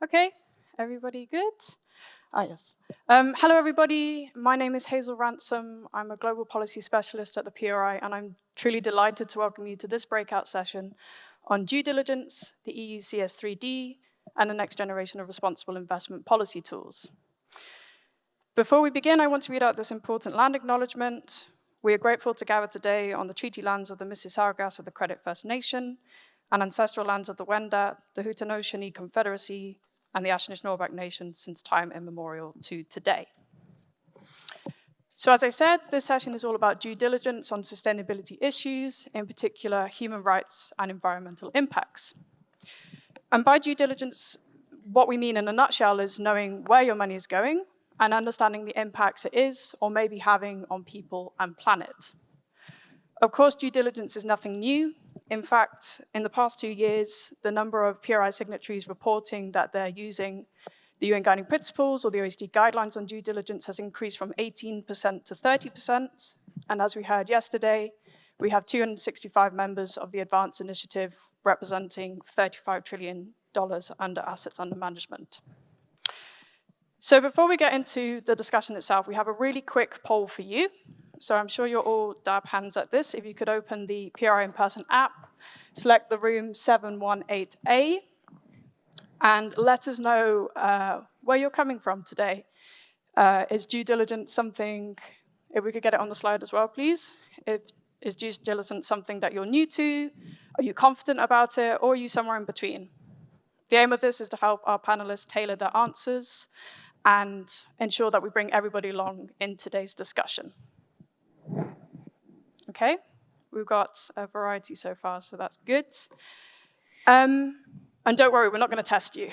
Okay, everybody good? Yes. Hello, everybody. My name is Hazel Ransom. I'm a global policy specialist at the PRI, and I'm truly delighted to welcome you to this breakout session on due diligence, the EU CSDDD, and the next generation of responsible investment policy tools. Before we begin, I want to read out this important land acknowledgement. We are grateful to gather today on the treaty lands of the Mississaugas of the Credit First Nation and ancestral lands of the Wendat, the Haudenosaunee Confederacy, and the Anishinaabe Nation since time immemorial to today. So as I said, this session is all about due diligence on sustainability issues, in particular human rights and environmental impacts. And by due diligence, what we mean in a nutshell is knowing where your money is going and understanding the impacts it is or may be having on people and planet. Of course, due diligence is nothing new. In fact, in the past 2 years, the number of PRI signatories reporting that they're using the UN Guiding Principles or the OECD guidelines on due diligence has increased from 18% to 30%. And as we heard yesterday, we have 265 members of the Advanced Initiative representing $35 trillion under assets under management. So before we get into the discussion itself, we have a really quick poll for you. So I'm sure you'll all dab hands at this. If you could open the PRI in-person app, select the room 718A, and let us know where you're coming from today. Is due diligence something, if we could get it on the slide as well, please. Is due diligence something that you're new to? Are you confident about it, or are you somewhere in between? The aim of this is to help our panelists tailor their answers and ensure that we bring everybody along in today's discussion. Okay, we've got a variety so far, so that's good. And don't worry, we're not going to test you.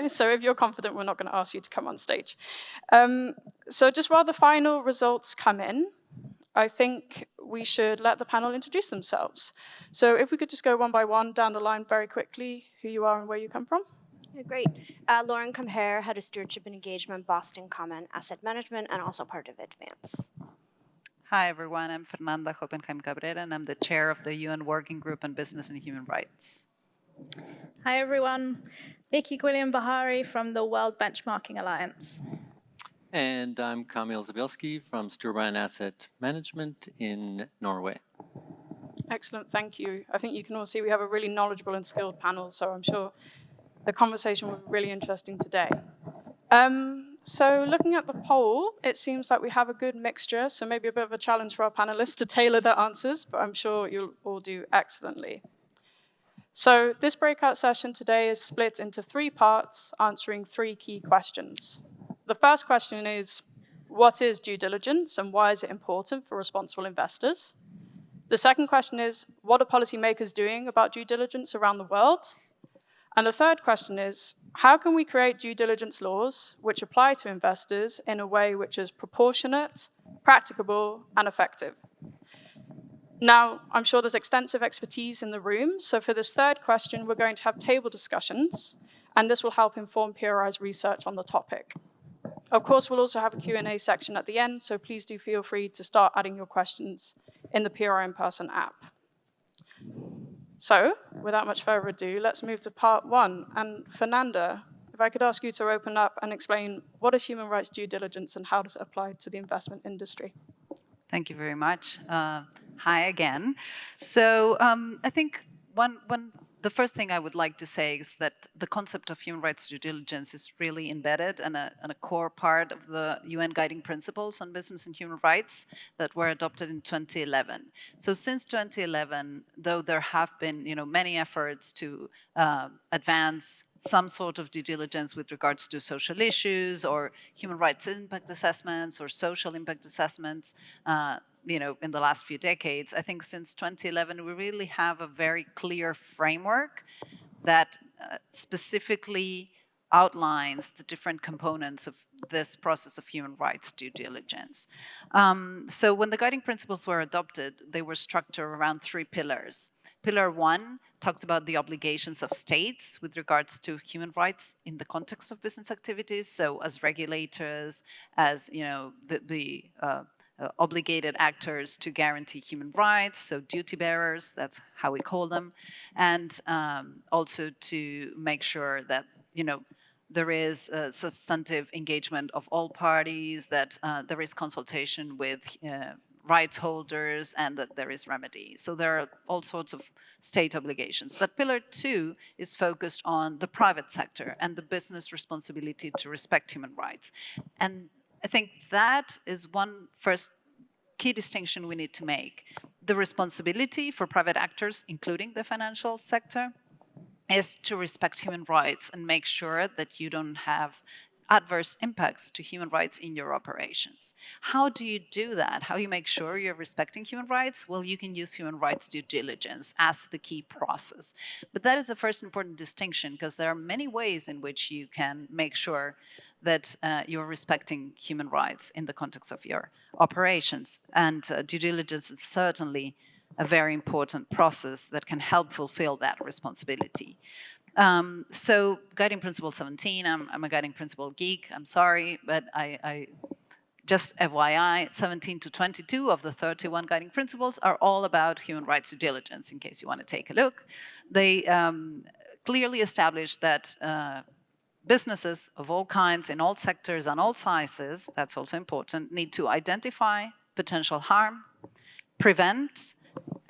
So if you're confident, we're not going to ask you to come on stage. So just while the final results come in, I think we should let the panel introduce themselves. So if we could just go one by one down the line very quickly, who you are and where you come from. Yeah, great. Lauren Compere, Head of Stewardship and Engagement, Boston Common Asset Management, and also part of Advance. Hi, everyone. I'm Fernanda Hoppenheim Cabrera, and I'm the chair of the UN Working Group on Business and Human Rights. Hi, everyone. Nikki Gwilliam-Beeharee from the World Benchmarking Alliance. And I'm Kamil Zabielski from Stewardship Asset Management in Norway. Excellent, thank you. I think you can all see we have a really knowledgeable and skilled panel, so I'm sure the conversation will be really interesting today. So looking at the poll, it seems like we have a good mixture, so maybe a bit of a challenge for our panelists to tailor their answers, but I'm sure you'll all do excellently. So this breakout session today is split into 3 parts, answering 3 key questions. The first question is, what is due diligence and why is it important for responsible investors? The second question is, what are policymakers doing about due diligence around the world? And the third question is, how can we create due diligence laws which apply to investors in a way which is proportionate, practicable, and effective? Now, I'm sure there's extensive expertise in the room, so for this third question, we're going to have table discussions, and this will help inform PRI's research on the topic. Of course, we'll also have a Q&A section at the end, so please do feel free to start adding your questions in the PRI in-person app. So, without much further ado, let's move to part 1. And Fernanda, if I could ask you to open up and explain what is human rights due diligence and how does it apply to the investment industry? Thank you very much. Hi again. So I think the first thing I would like to say is that the concept of human rights due diligence is really embedded and a core part of the UN Guiding Principles on Business and Human Rights that were adopted in 2011. So since 2011, though there have been many efforts to advance some sort of due diligence with regards to social issues or human rights impact assessments or social impact assessments, in the last few decades, I think since 2011, we really have a very clear framework that specifically outlines the different components of this process of human rights due diligence. So when the guiding principles were adopted, they were structured around 3 pillars. Pillar 1 talks about the obligations of states with regards to human rights in the context of business activities. So as regulators, as the obligated actors to guarantee human rights, so duty bearers, that's how we call them, and also to make sure that there is substantive engagement of all parties, that there is consultation with rights holders, and that there is remedy. So there are all sorts of state obligations. But Pillar 2 is focused on the private sector and the business responsibility to respect human rights. And I think that is one first key distinction we need to make. The responsibility for private actors, including the financial sector, is to respect human rights and make sure that you don't have adverse impacts to human rights in your operations. How do you do that? How do you make sure you're respecting human rights? Well, you can use human rights due diligence as the key process. But that is the first important distinction, because there are many ways in which you can make sure that you're respecting human rights in the context of your operations. And due diligence is certainly a very important process that can help fulfill that responsibility. So guiding principle 17, I'm a guiding principle geek, I'm sorry, but I just FYI, 17 to 22 of the 31 guiding principles are all about human rights due diligence, in case you want to take a look. They clearly establish that businesses of all kinds, in all sectors and all sizes, that's also important, need to identify potential harm, prevent,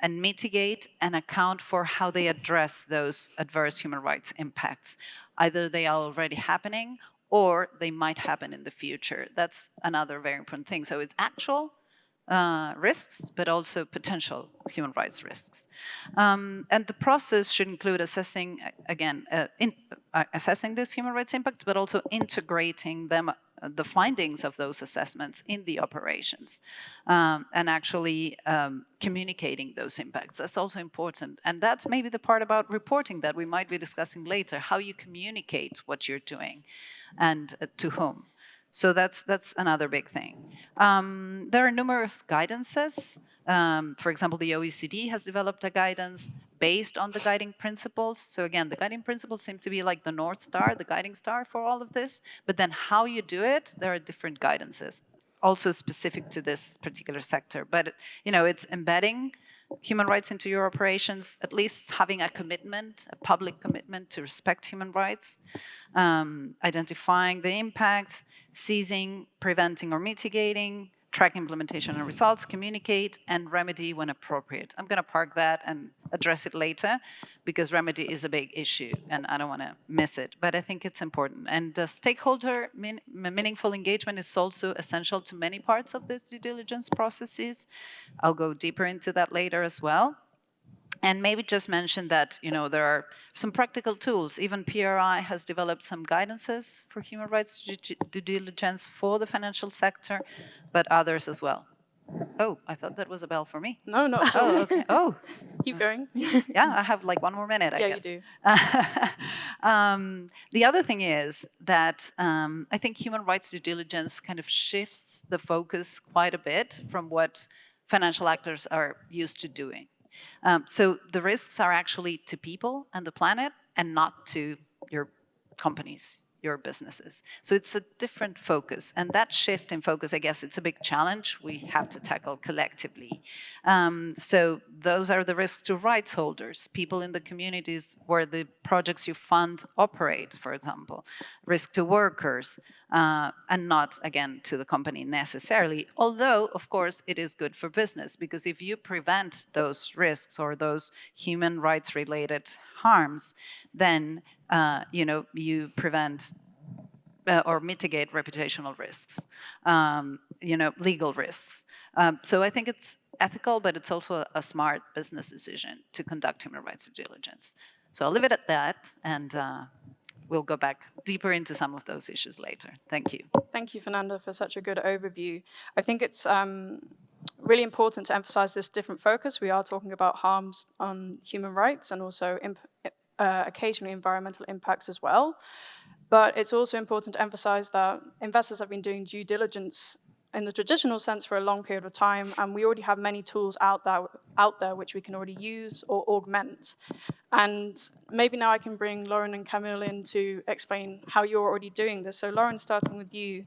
and mitigate and account for how they address those adverse human rights impacts. Either they are already happening or they might happen in the future. That's another very important thing. So it's actual risks, but also potential human rights risks. And the process should include assessing, again, assessing this human rights impact, but also integrating them, the findings of those assessments in the operations, and actually communicating those impacts. That's also important. And that's maybe the part about reporting that we might be discussing later, how you communicate what you're doing and to whom. So that's another big thing. There are numerous guidances. For example, the OECD has developed a guidance based on the guiding principles. So again, the guiding principles seem to be like the North Star, the guiding star for all of this. But then how you do it, there are different guidances, also specific to this particular sector. But it's embedding human rights into your operations, at least having a commitment, a public commitment to respect human rights, identifying the impacts, seizing, preventing or mitigating, track implementation and results, communicate, and remedy when appropriate. I'm going to park that and address it later, because remedy is a big issue and I don't want to miss it, but I think it's important. And stakeholder meaningful engagement is also essential to many parts of this due diligence processes. I'll go deeper into that later as well. And maybe just mention that there are some practical tools. Even PRI has developed some guidances for human rights due diligence for the financial sector, but others as well. Oh, I thought that was a bell for me. No, not at all. Oh, okay. Oh, Keep going. yeah, I have like 1 more minute, I guess. Yeah, you do. The other thing is that I think human rights due diligence kind of shifts the focus quite a bit from what financial actors are used to doing. So the risks are actually to people and the planet, and not to your companies, your businesses. So it's a different focus. And that shift in focus, I guess, it's a big challenge we have to tackle collectively. So those are the risks to rights holders, people in the communities where the projects you fund operate, for example. Risk to workers, and not, again, to the company necessarily. Although, of course, it is good for business, because if you prevent those risks or those human rights-related harms, then you prevent or mitigate reputational risks, legal risks. So I think it's ethical, but it's also a smart business decision to conduct human rights due diligence. So I'll leave it at that, and we'll go back deeper into some of those issues later. Thank you. Thank you, Fernanda, for such a good overview. I think it's really important to emphasize this different focus. We are talking about harms on human rights and also occasionally environmental impacts as well. But it's also important to emphasize that investors have been doing due diligence in the traditional sense for a long period of time, and we already have many tools out there which we can already use or augment. And maybe now I can bring Lauren and Camille in to explain how you're already doing this. So Lauren, starting with you,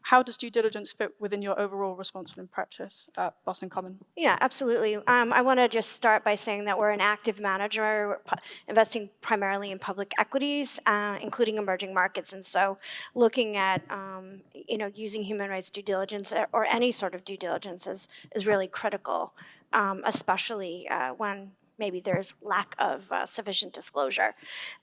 how does due diligence fit within your overall responsible practice at Boston Common? Yeah, absolutely. I want to just start by saying that we're an active manager, investing primarily in public equities, including emerging markets. And so looking at, using human rights due diligence or any sort of due diligence is really critical, especially when maybe there's lack of sufficient disclosure.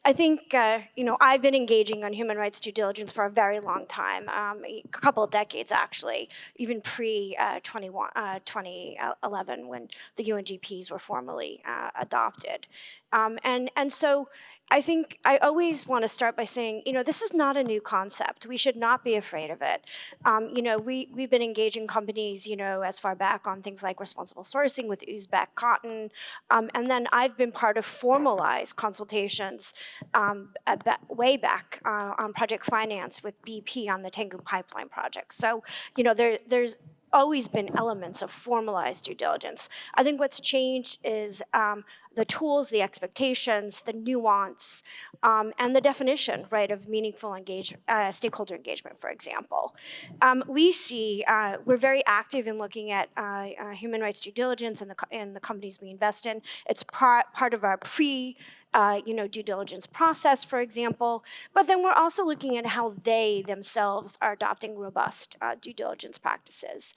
I think, I've been engaging on human rights due diligence for a very long time, a couple of decades actually, even pre-2011 when the UNGPs were formally adopted. And so I think I always want to start by saying, this is not a new concept. We should not be afraid of it. We've been engaging companies, as far back on things like responsible sourcing with Uzbek cotton. And then I've been part of formalized consultations way back on project finance with BP on the Tangguh pipeline project. So, there's always been elements of formalized due diligence. I think what's changed is the tools, the expectations, the nuance, and the definition, right, of meaningful stakeholder engagement, for example. We're very active in looking at human rights due diligence in the companies we invest in. It's part of our due diligence process, for example. But then we're also looking at how they themselves are adopting robust due diligence practices.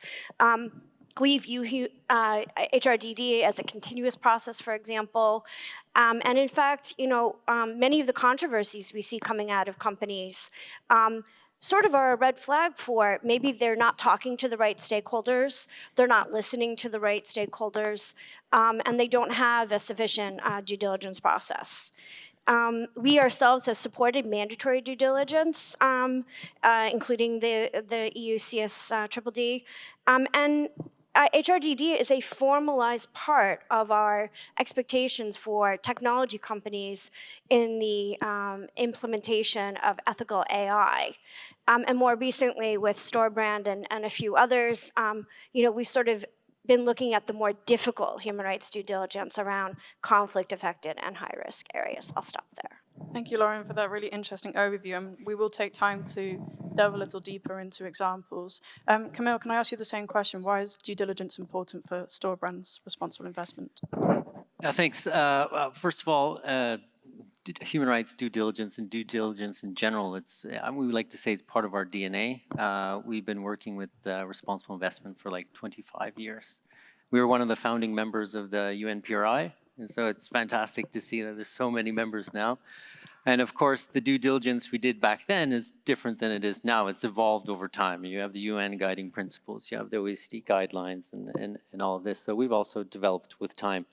We view HRDD as a continuous process, for example. And in fact, many of the controversies we see coming out of companies sort of are a red flag for maybe they're not talking to the right stakeholders, they're not listening to the right stakeholders, and they don't have a sufficient due diligence process. We ourselves have supported mandatory due diligence, including the EU CSDDD, and HRDD is a formalized part of our expectations for technology companies in the implementation of ethical AI. And more recently with Storebrand and a few others, we've sort of been looking at the more difficult human rights due diligence around conflict-affected and high-risk areas. I'll stop there. Thank you, Lauren, for that really interesting overview. And we will take time to delve a little deeper into examples. Camille, can I ask you the same question? Why is due diligence important for Storebrand's responsible investment? Thanks. First of all, human rights due diligence and due diligence in general, we would like to say it's part of our DNA. We've been working with responsible investment for like 25 years. We were one of the founding members of the UNPRI, and so it's fantastic to see that there's so many members now. And of course, the due diligence we did back then is different than it is now. It's evolved over time. You have the UN guiding principles, you have the OECD guidelines and all of this. So we've also developed with time.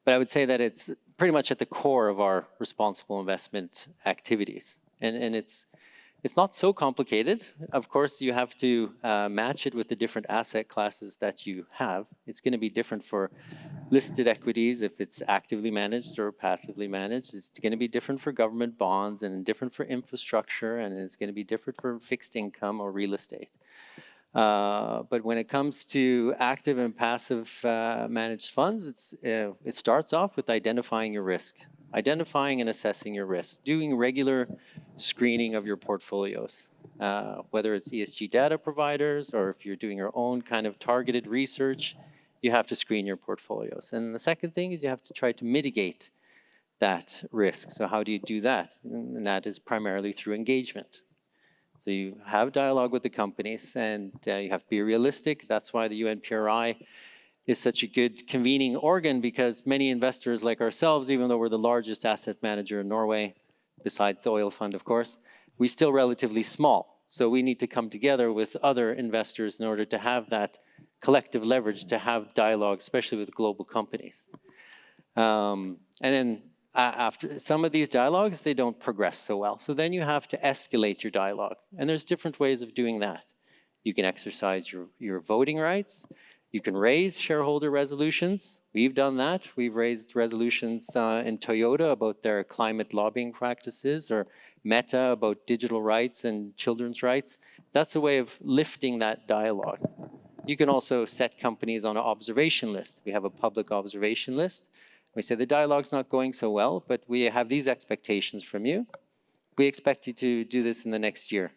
But I would say that it's pretty much at the core of our responsible investment activities. And it's not so complicated. Of course, you have to match it with the different asset classes that you have. It's going to be different for listed equities if it's actively managed or passively managed. It's going to be different for government bonds and different for infrastructure, and it's going to be different for fixed income or real estate. But when it comes to active and passive managed funds, it starts off with identifying your risk, identifying and assessing your risk, doing regular screening of your portfolios, whether it's ESG data providers or if you're doing your own kind of targeted research, you have to screen your portfolios. And the second thing is you have to try to mitigate that risk. So how do you do that? And that is primarily through engagement. So you have dialogue with the companies and you have to be realistic. That's why the UNPRI is such a good convening organ, because many investors like ourselves, even though we're the largest asset manager in Norway, besides the oil fund, of course, we're still relatively small. So we need to come together with other investors in order to have that collective leverage to have dialogue, especially with global companies. And then after some of these dialogues, they don't progress so well. So then you have to escalate your dialogue. And there's different ways of doing that. You can exercise your voting rights. You can raise shareholder resolutions. We've done that. We've raised resolutions in Toyota about their climate lobbying practices, or Meta about digital rights and children's rights. That's a way of lifting that dialogue. You can also set companies on an observation list. We have a public observation list. We say the dialogue's not going so well, but we have these expectations from you. We expect you to do this in the next year.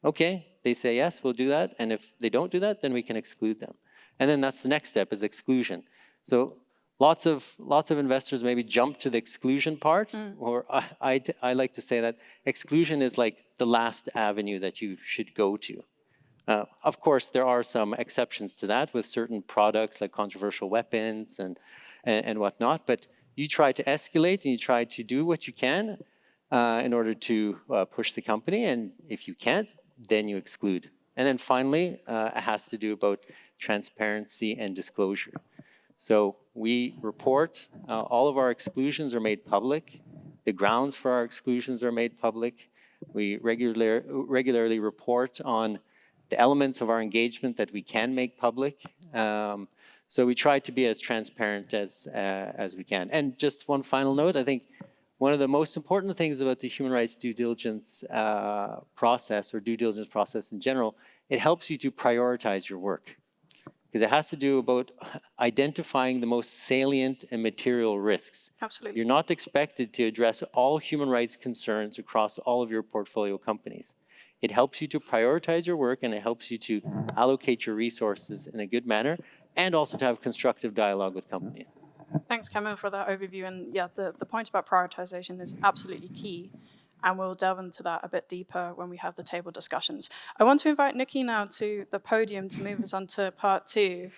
Okay, they say, yes, we'll do that. And if they don't do that, then we can exclude them. And then that's the next step, is exclusion. So lots of investors maybe jump to the exclusion part, or I like to say that exclusion is like the last avenue that you should go to. Of course, there are some exceptions to that with certain products like controversial weapons and whatnot, but you try to escalate and you try to do what you can in order to push the company, and if you can't, then you exclude. And then finally, it has to do about transparency and disclosure. So we report, all of our exclusions are made public. The grounds for our exclusions are made public. We regularly report on the elements of our engagement that we can make public. So we try to be as transparent as we can. And just one final note, I think one of the most important things about the human rights due diligence process, or due diligence process in general, it helps you to prioritize your work. Because it has to do about identifying the most salient and material risks. Absolutely. You're not expected to address all human rights concerns across all of your portfolio companies. It helps you to prioritize your work, and it helps you to allocate your resources in a good manner, and also to have constructive dialogue with companies. Thanks, Camille, for that overview. And yeah, the point about prioritization is absolutely key. And we'll delve into that a bit deeper when we have the table discussions. I want to invite Nikki now to the podium to move us on to part 2.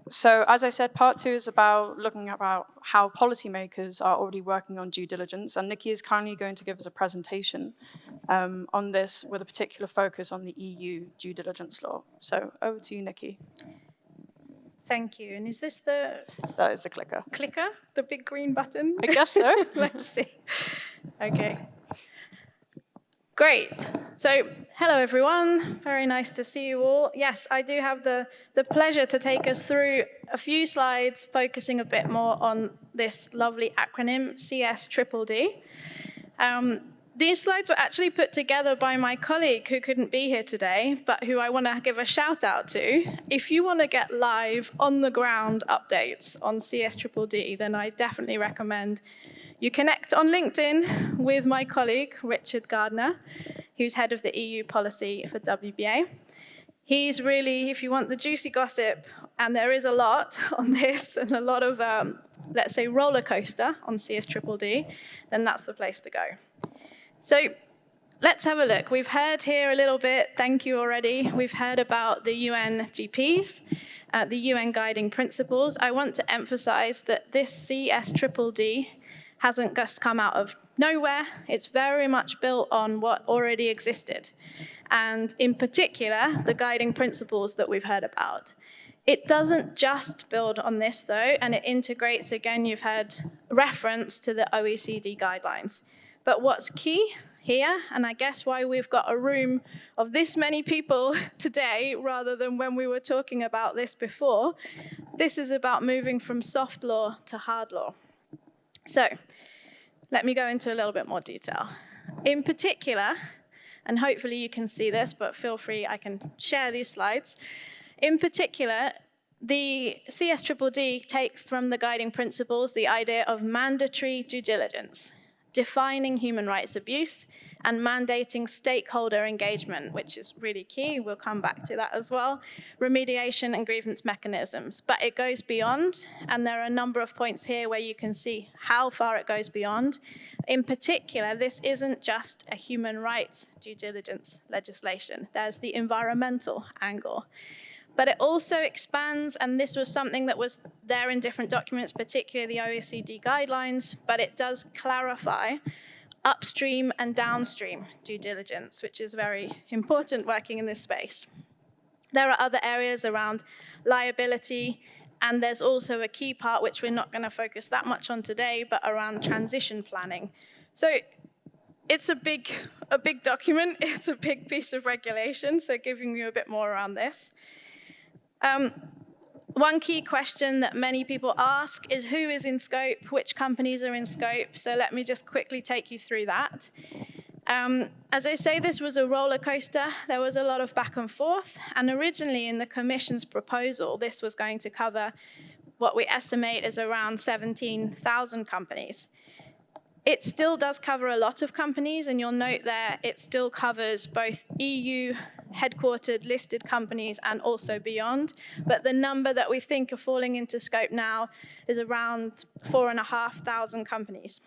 So as I said, part 2 is about looking about how policymakers are already working on due diligence. And Nikki is currently going to give us a presentation on this with a particular focus on the EU due diligence law. So over to you, Nikki. Thank you. And is this the That is the clicker. clicker, the big green button? I guess so. Let's see. Okay. Great. So, hello everyone. Very nice to see you all. Yes, I do have the pleasure to take us through a few slides focusing a bit more on this lovely acronym, CSDDD. These slides were actually put together by my colleague who couldn't be here today, but who I want to give a shout out to. If you want to get live, on-the-ground updates on CSDDD, then I definitely recommend you connect on LinkedIn with my colleague, Richard Gardner, who's head of the EU policy for WBA. He's really, if you want the juicy gossip, and there is a lot on this, and a lot of, let's say, roller coaster on CSDDD, then that's the place to go. So let's have a look. We've heard here a little bit, thank you already. We've heard about the UN GPs, the UN guiding principles. I want to emphasize that this CSDDD hasn't just come out of nowhere. It's very much built on what already existed. And in particular, the guiding principles that we've heard about. It doesn't just build on this though, and it integrates, again, you've heard reference to the OECD guidelines. But what's key here, and I guess why we've got a room of this many people today rather than when we were talking about this before, this is about moving from soft law to hard law. So let me go into a little bit more detail. In particular, and hopefully you can see this, but feel free, I can share these slides. In particular, the CSDDD takes from the guiding principles the idea of mandatory due diligence, defining human rights abuse, and mandating stakeholder engagement, which is really key. We'll come back to that as well. Remediation and grievance mechanisms. But it goes beyond, and there are a number of points here where you can see how far it goes beyond. In particular, this isn't just a human rights due diligence legislation. There's the environmental angle. But it also expands, and this was something that was there in different documents, particularly the OECD guidelines, but it does clarify upstream and downstream due diligence, which is very important working in this space. There are other areas around liability, and there's also a key part which we're not going to focus that much on today, but around transition planning. So it's a big document, it's a big piece of regulation, so giving you a bit more around this. One key question that many people ask is who is in scope, which companies are in scope. So let me just quickly take you through that. As I say, this was a roller coaster. There was a lot of back and forth. And originally in the Commission's proposal, this was going to cover what we estimate is around 17,000 companies. It still does cover a lot of companies, and you'll note there it still covers both EU headquartered listed companies and also beyond. But the number that we think are falling into scope now is around 4,500 companies.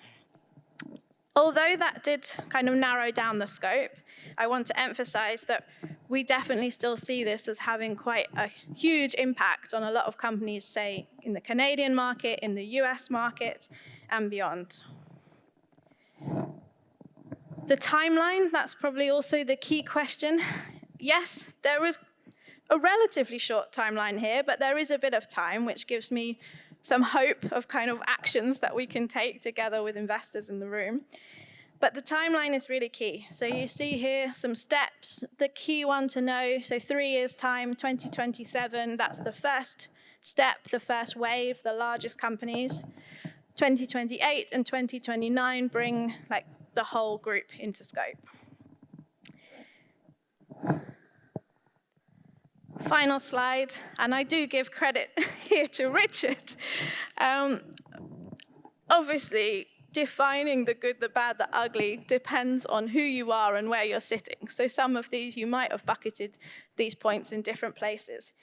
Although that did kind of narrow down the scope, I want to emphasize that we definitely still see this as having quite a huge impact on a lot of companies, say, in the Canadian market, in the US market, and beyond. The timeline, that's probably also the key question. Yes, there is a relatively short timeline here, but there is a bit of time, which gives me some hope of kind of actions that we can take together with investors in the room. But the timeline is really key. So you see here some steps. The key one to know, so 3 years' time, 2027, that's the first step, the first wave, the largest companies. 2028 and 2029 bring like the whole group into scope. Final slide, and I do give credit here to Richard. Obviously, defining the good, the bad, the ugly depends on who you are and where you're sitting. So some of these, you might have bucketed these points in different places.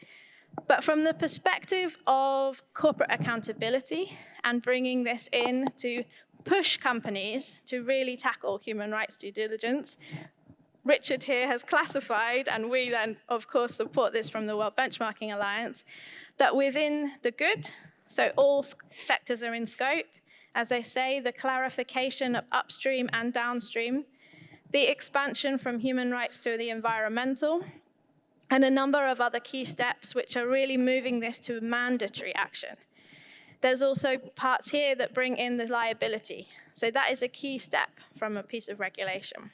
But from the perspective of corporate accountability and bringing this in to push companies to really tackle human rights due diligence, Richard here has classified, and we then, of course, support this from the World Benchmarking Alliance, that within the good, so all sectors are in scope, as I say, the clarification of upstream and downstream, the expansion from human rights to the environmental, and a number of other key steps which are really moving this to mandatory action. There's also parts here that bring in the liability. So that is a key step from a piece of regulation.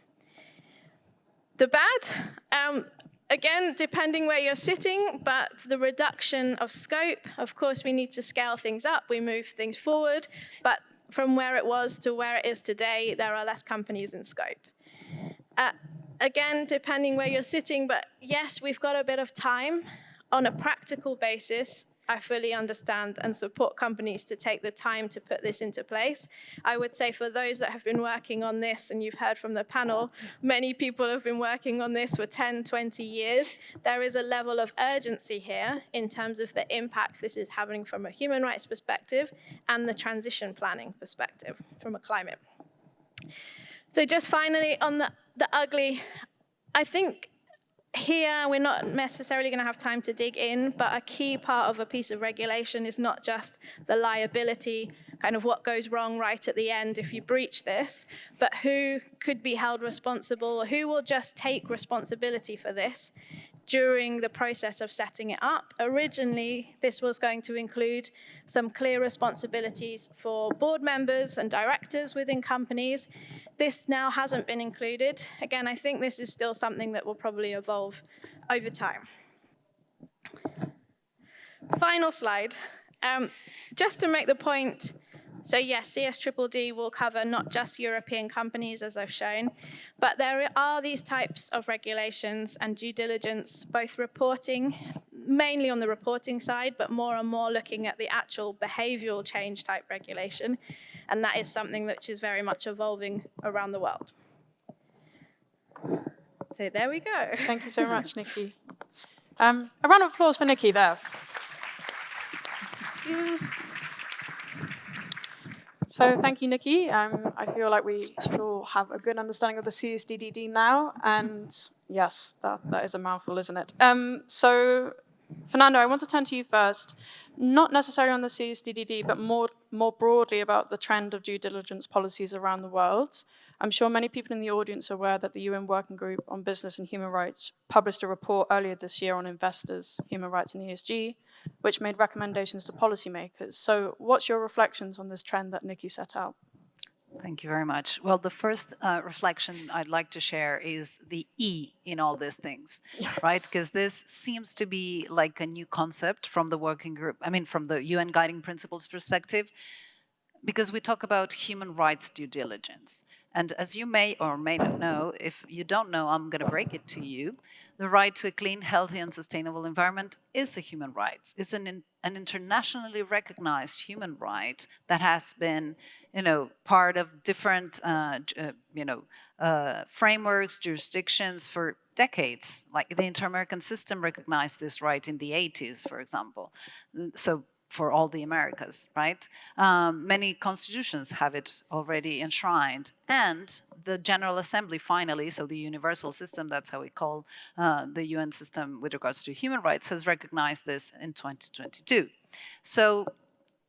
The bad, again, depending where you're sitting, but the reduction of scope, of course, we need to scale things up, we move things forward, but from where it was to where it is today, there are less companies in scope. Again, depending where you're sitting, but yes, we've got a bit of time. On a practical basis, I fully understand and support companies to take the time to put this into place. I would say for those that have been working on this, and you've heard from the panel, many people have been working on this for 10, 20 years. There is a level of urgency here in terms of the impacts this is having from a human rights perspective and the transition planning perspective from a climate. So just finally on the ugly, I think here, we're not necessarily going to have time to dig in, but a key part of a piece of regulation is not just the liability, kind of what goes wrong right at the end if you breach this, but who could be held responsible, who will just take responsibility for this during the process of setting it up. Originally, this was going to include some clear responsibilities for board members and directors within companies. This now hasn't been included. Again, I think this is still something that will probably evolve over time. Final slide. Just to make the point, so yes, CSDDD will cover not just European companies, as I've shown, but there are these types of regulations and due diligence, both reporting, mainly on the reporting side, but more and more looking at the actual behavioral change type regulation. And that is something which is very much evolving around the world. So there we go. Thank you so much, Nikki. A round of applause for Nikki there. Thank you. So thank you, Nikki. I feel like we should all have a good understanding of the CSDDD now. And yes, that is a mouthful, isn't it? So Fernando, I want to turn to you first, not necessarily on the CSDDD, but more broadly about the trend of due diligence policies around the world. I'm sure many people in the audience are aware that the UN Working Group on Business and Human Rights published a report earlier this year on investors, human rights and ESG, which made recommendations to policymakers. So what's your reflections on this trend that Nikki set out? Thank you very much. Well, the first reflection I'd like to share is the E in all these things, right? Because this seems to be like a new concept from the working group, from the UN Guiding Principles perspective. because we talk about human rights due diligence. And as you may or may not know, if you don't know, I'm going to break it to you. The right to a clean, healthy, and sustainable environment is a human right. It's an internationally recognized human right that has been, part of different, frameworks, jurisdictions for decades. Like the Inter-American system recognized this right in the 80s, for example. So for all the Americas, right? Many constitutions have it already enshrined. And the General Assembly finally, so the universal system, that's how we call the UN system with regards to human rights, has recognized this in 2022. So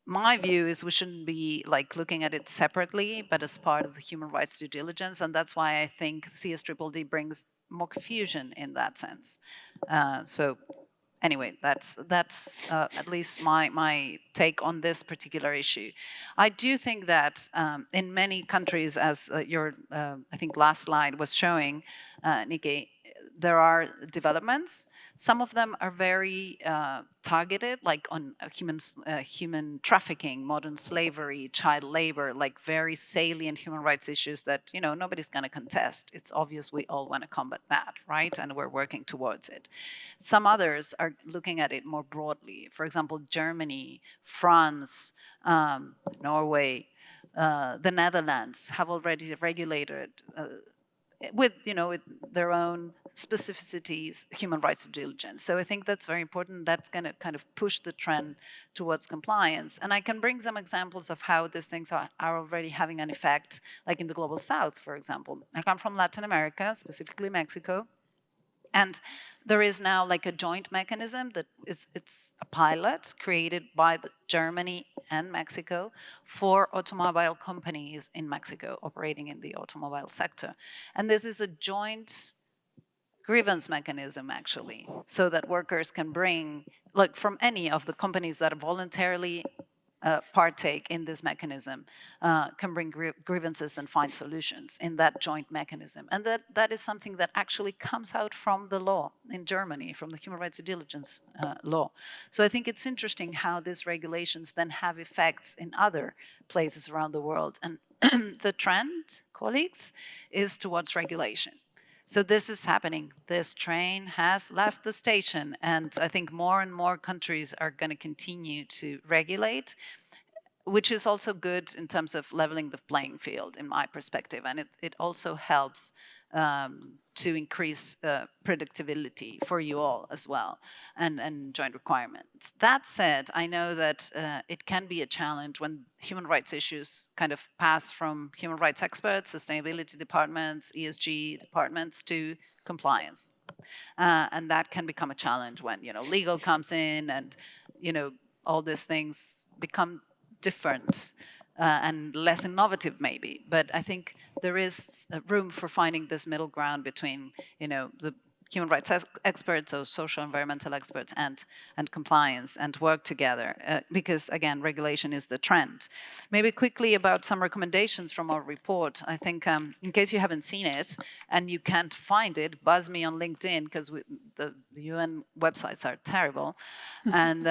my view is we shouldn't be like looking at it separately, but as part of the human rights due diligence. And that's why I think CSDDD brings more confusion in that sense. So anyway, that's at least my take on this particular issue. I do think that in many countries, as your I think last slide was showing, Nikki, there are developments. Some of them are very targeted, like on human trafficking, modern slavery, child labor, like very salient human rights issues that nobody's going to contest. It's obvious we all want to combat that, right? And we're working towards it. Some others are looking at it more broadly. For example, Germany, France, Norway, the Netherlands have already regulated with with their own specificities human rights due diligence. So I think that's very important. That's going to kind of push the trend towards compliance. And I can bring some examples of how these things are already having an effect, like in the global south, for example. I come from Latin America, specifically Mexico. And there is now like a joint mechanism that it's a pilot created by Germany and Mexico for automobile companies in Mexico operating in the automobile sector. And this is a joint grievance mechanism, actually, so that workers can bring, like from any of the companies that voluntarily partake in this mechanism, can bring grievances and find solutions in that joint mechanism. And that is something that actually comes out from the law in Germany, from the human rights due diligence law. So I think it's interesting how these regulations then have effects in other places around the world. And the trend, colleagues, is towards regulation. So this is happening. This train has left the station, and I think more and more countries are going to continue to regulate, which is also good in terms of leveling the playing field, in my perspective. And it also helps to increase predictability for you all as well, and joint requirements. That said, I know that it can be a challenge when human rights issues kind of pass from human rights experts, sustainability departments, ESG departments to compliance. And that can become a challenge when, legal comes in and, all these things become different and less innovative maybe. But I think there is room for finding this middle ground between, the human rights experts, so social environmental experts, and compliance, and work together, because again, regulation is the trend. Maybe quickly about some recommendations from our report. I think in case you haven't seen it and you can't find it, buzz me on LinkedIn, because the UN websites are terrible. And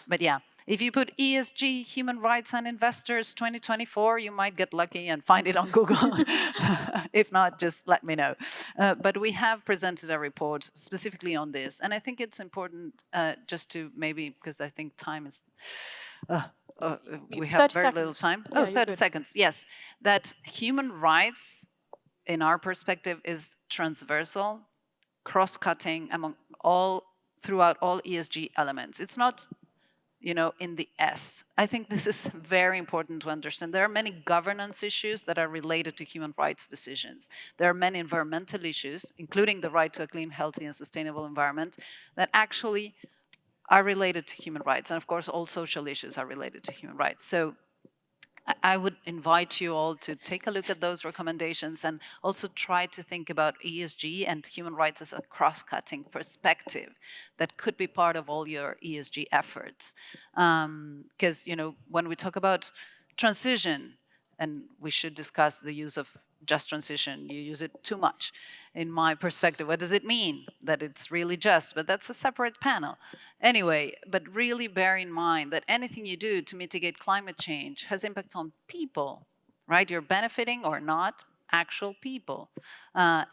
but yeah. If you put ESG, human rights and investors 2024, you might get lucky and find it on Google. If not, just let me know. But we have presented a report specifically on this. And I think it's important just to maybe, because I think time is, we have very little time. Yeah, 30 seconds, yes. That human rights, in our perspective, is transversal, cross-cutting throughout all ESG elements. It's not in the S. I think this is very important to understand. There are many governance issues that are related to human rights decisions. There are many environmental issues, including the right to a clean, healthy, and sustainable environment, that actually are related to human rights. And of course, all social issues are related to human rights. So I would invite you all to take a look at those recommendations and also try to think about ESG and human rights as a cross-cutting perspective that could be part of all your ESG efforts. Because, when we talk about transition, and we should discuss the use of just transition. You use it too much, in my perspective. What does it mean that it's really just? But that's a separate panel. Anyway, but really bear in mind that anything you do to mitigate climate change has impacts on people, right? You're benefiting or not actual people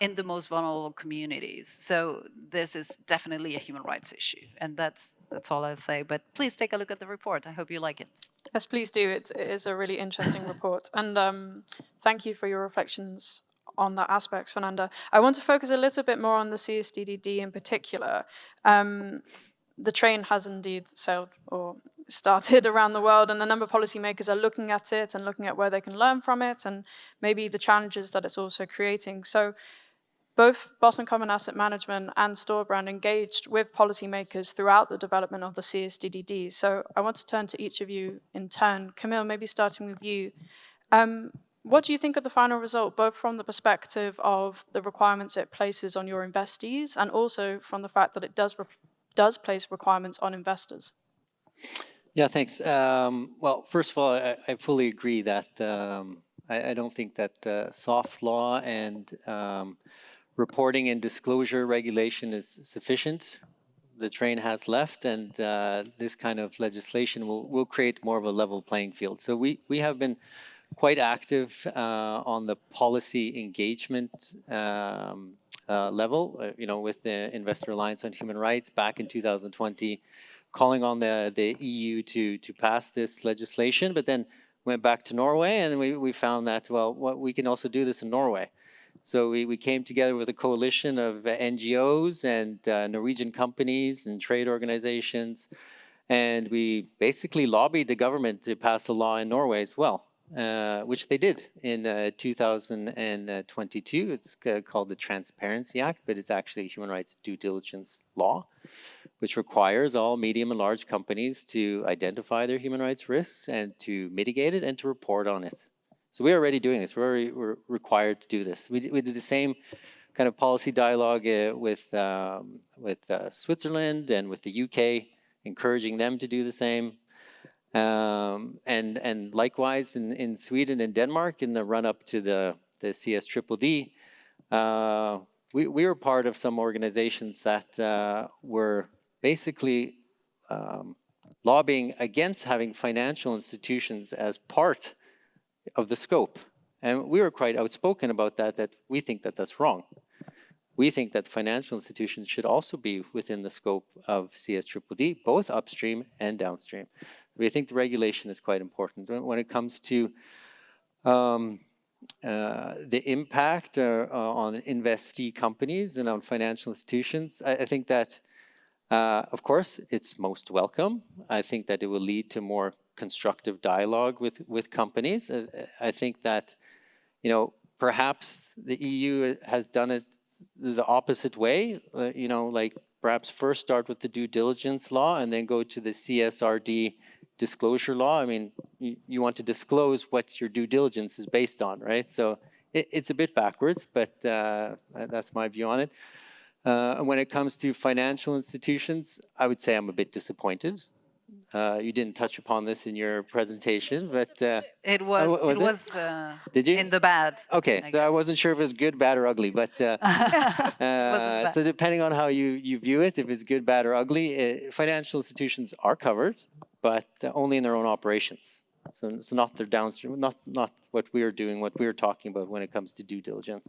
in the most vulnerable communities. So this is definitely a human rights issue, and that's all I'll say. But please take a look at the report. I hope you like it. Yes, please do. It is a really interesting report. And thank you for your reflections on that aspect, Fernanda. I want to focus a little bit more on the CSDDD in particular. The train has indeed sailed or started around the world, and a number of policymakers are looking at it and looking at where they can learn from it and maybe the challenges that it's also creating. So both Boston Common Asset Management and Storebrand engaged with policymakers throughout the development of the CSDDD. So I want to turn to each of you in turn. Camille, maybe starting with you. What do you think of the final result, both from the perspective of the requirements it places on your investees and also from the fact that it does place requirements on investors? Yeah, thanks. Well, first of all, I fully agree that I don't think that soft law and reporting and disclosure regulation is sufficient. The train has left, and this kind of legislation will create more of a level playing field. So we have been quite active on the policy engagement level, with the Investor Alliance on Human Rights back in 2020, calling on the EU to pass this legislation, but then went back to Norway, and we found that, well, we can also do this in Norway. So we came together with a coalition of NGOs and Norwegian companies and trade organizations, and we basically lobbied the government to pass a law in Norway as well. Which they did in 2022. It's called the Transparency Act, but it's actually a human rights due diligence law, which requires all medium and large companies to identify their human rights risks and to mitigate it and to report on it. So we're already doing this. We're required to do this. We did the same kind of policy dialogue with Switzerland and with the UK, encouraging them to do the same. And likewise in Sweden and Denmark in the run-up to the CSDDD, we were part of some organizations that were basically lobbying against having financial institutions as part of the scope. And we were quite outspoken about that we think that that's wrong. We think that financial institutions should also be within the scope of CSDDD, both upstream and downstream. We think the regulation is quite important. When it comes to the impact on investee companies and on financial institutions, I think that, of course, it's most welcome. I think that it will lead to more constructive dialogue with companies. I think that, perhaps the EU has done it the opposite way, like perhaps first start with the due diligence law and then go to the CSRD disclosure law. I mean, you want to disclose what your due diligence is based on, right? So it's a bit backwards, but that's my view on it. And when it comes to financial institutions, I would say I'm a bit disappointed. You didn't touch upon this in your presentation, but it was Did you? in the bad. Okay, so I wasn't sure if it was good, bad, or ugly, but so depending on how you view it, if it's good, bad, or ugly, financial institutions are covered, but only in their own operations. So not their downstream, not what we are doing, what we are talking about when it comes to due diligence.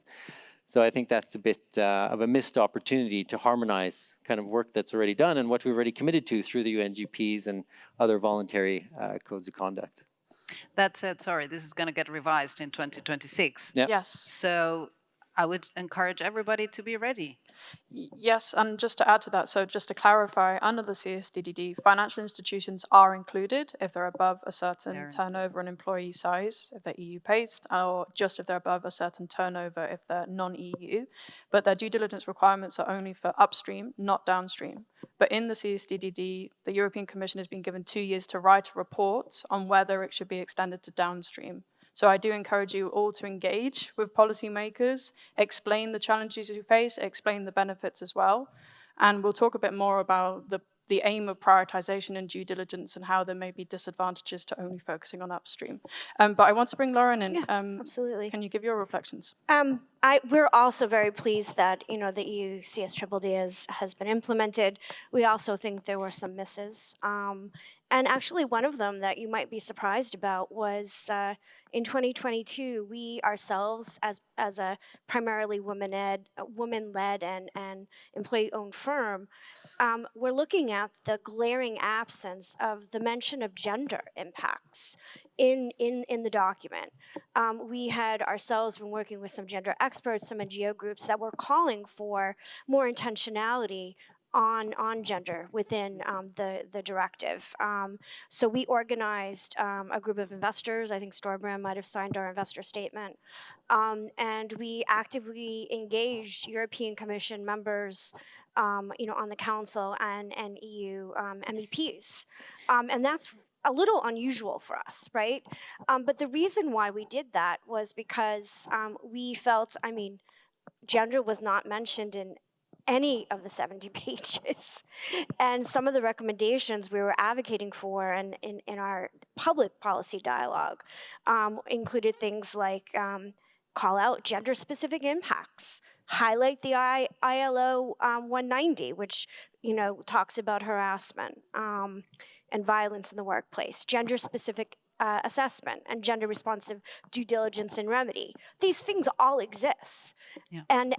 So I think that's a bit of a missed opportunity to harmonize kind of work that's already done and what we've already committed to through the UNGPs and other voluntary codes of conduct. That said, sorry, this is going to get revised in 2026. Yep. Yes. So I would encourage everybody to be ready. Yes, and just to add to that, so just to clarify, under the CSDDD, financial institutions are included if they're above a certain turnover and employee size, if they're EU-based, or just if they're above a certain turnover if they're non-EU. But their due diligence requirements are only for upstream, not downstream. But in the CSDDD, the European Commission has been given 2 years to write a report on whether it should be extended to downstream. So I do encourage you all to engage with policymakers, explain the challenges you face, explain the benefits as well. And we'll talk a bit more about the the aim of prioritization and due diligence and how there may be disadvantages to only focusing on upstream. But I want to bring Lauren in. Absolutely. Can you give your reflections? We're also very pleased that the EU CSDDD has been implemented. We also think there were some misses, and actually one of them that you might be surprised about was in 2022 we ourselves, as a primarily woman-led and employee-owned firm, we're looking at the glaring absence of the mention of gender impacts in the document. We had ourselves been working with some gender experts, some NGO groups that were calling for more intentionality on gender within the directive. So we organized a group of investors. I think Storebrand might have signed our investor statement. And we actively engaged European Commission members on the council and EU MEPs. And that's a little unusual for us, right? But the reason why we did that was because we felt, gender was not mentioned in any of the 70 pages. And some of the recommendations we were advocating for in our public policy dialogue included things like call out gender-specific impacts, highlight the ILO 190, which talks about harassment and violence in the workplace, gender-specific assessment, and gender-responsive due diligence and remedy. These things all exist, Yeah. and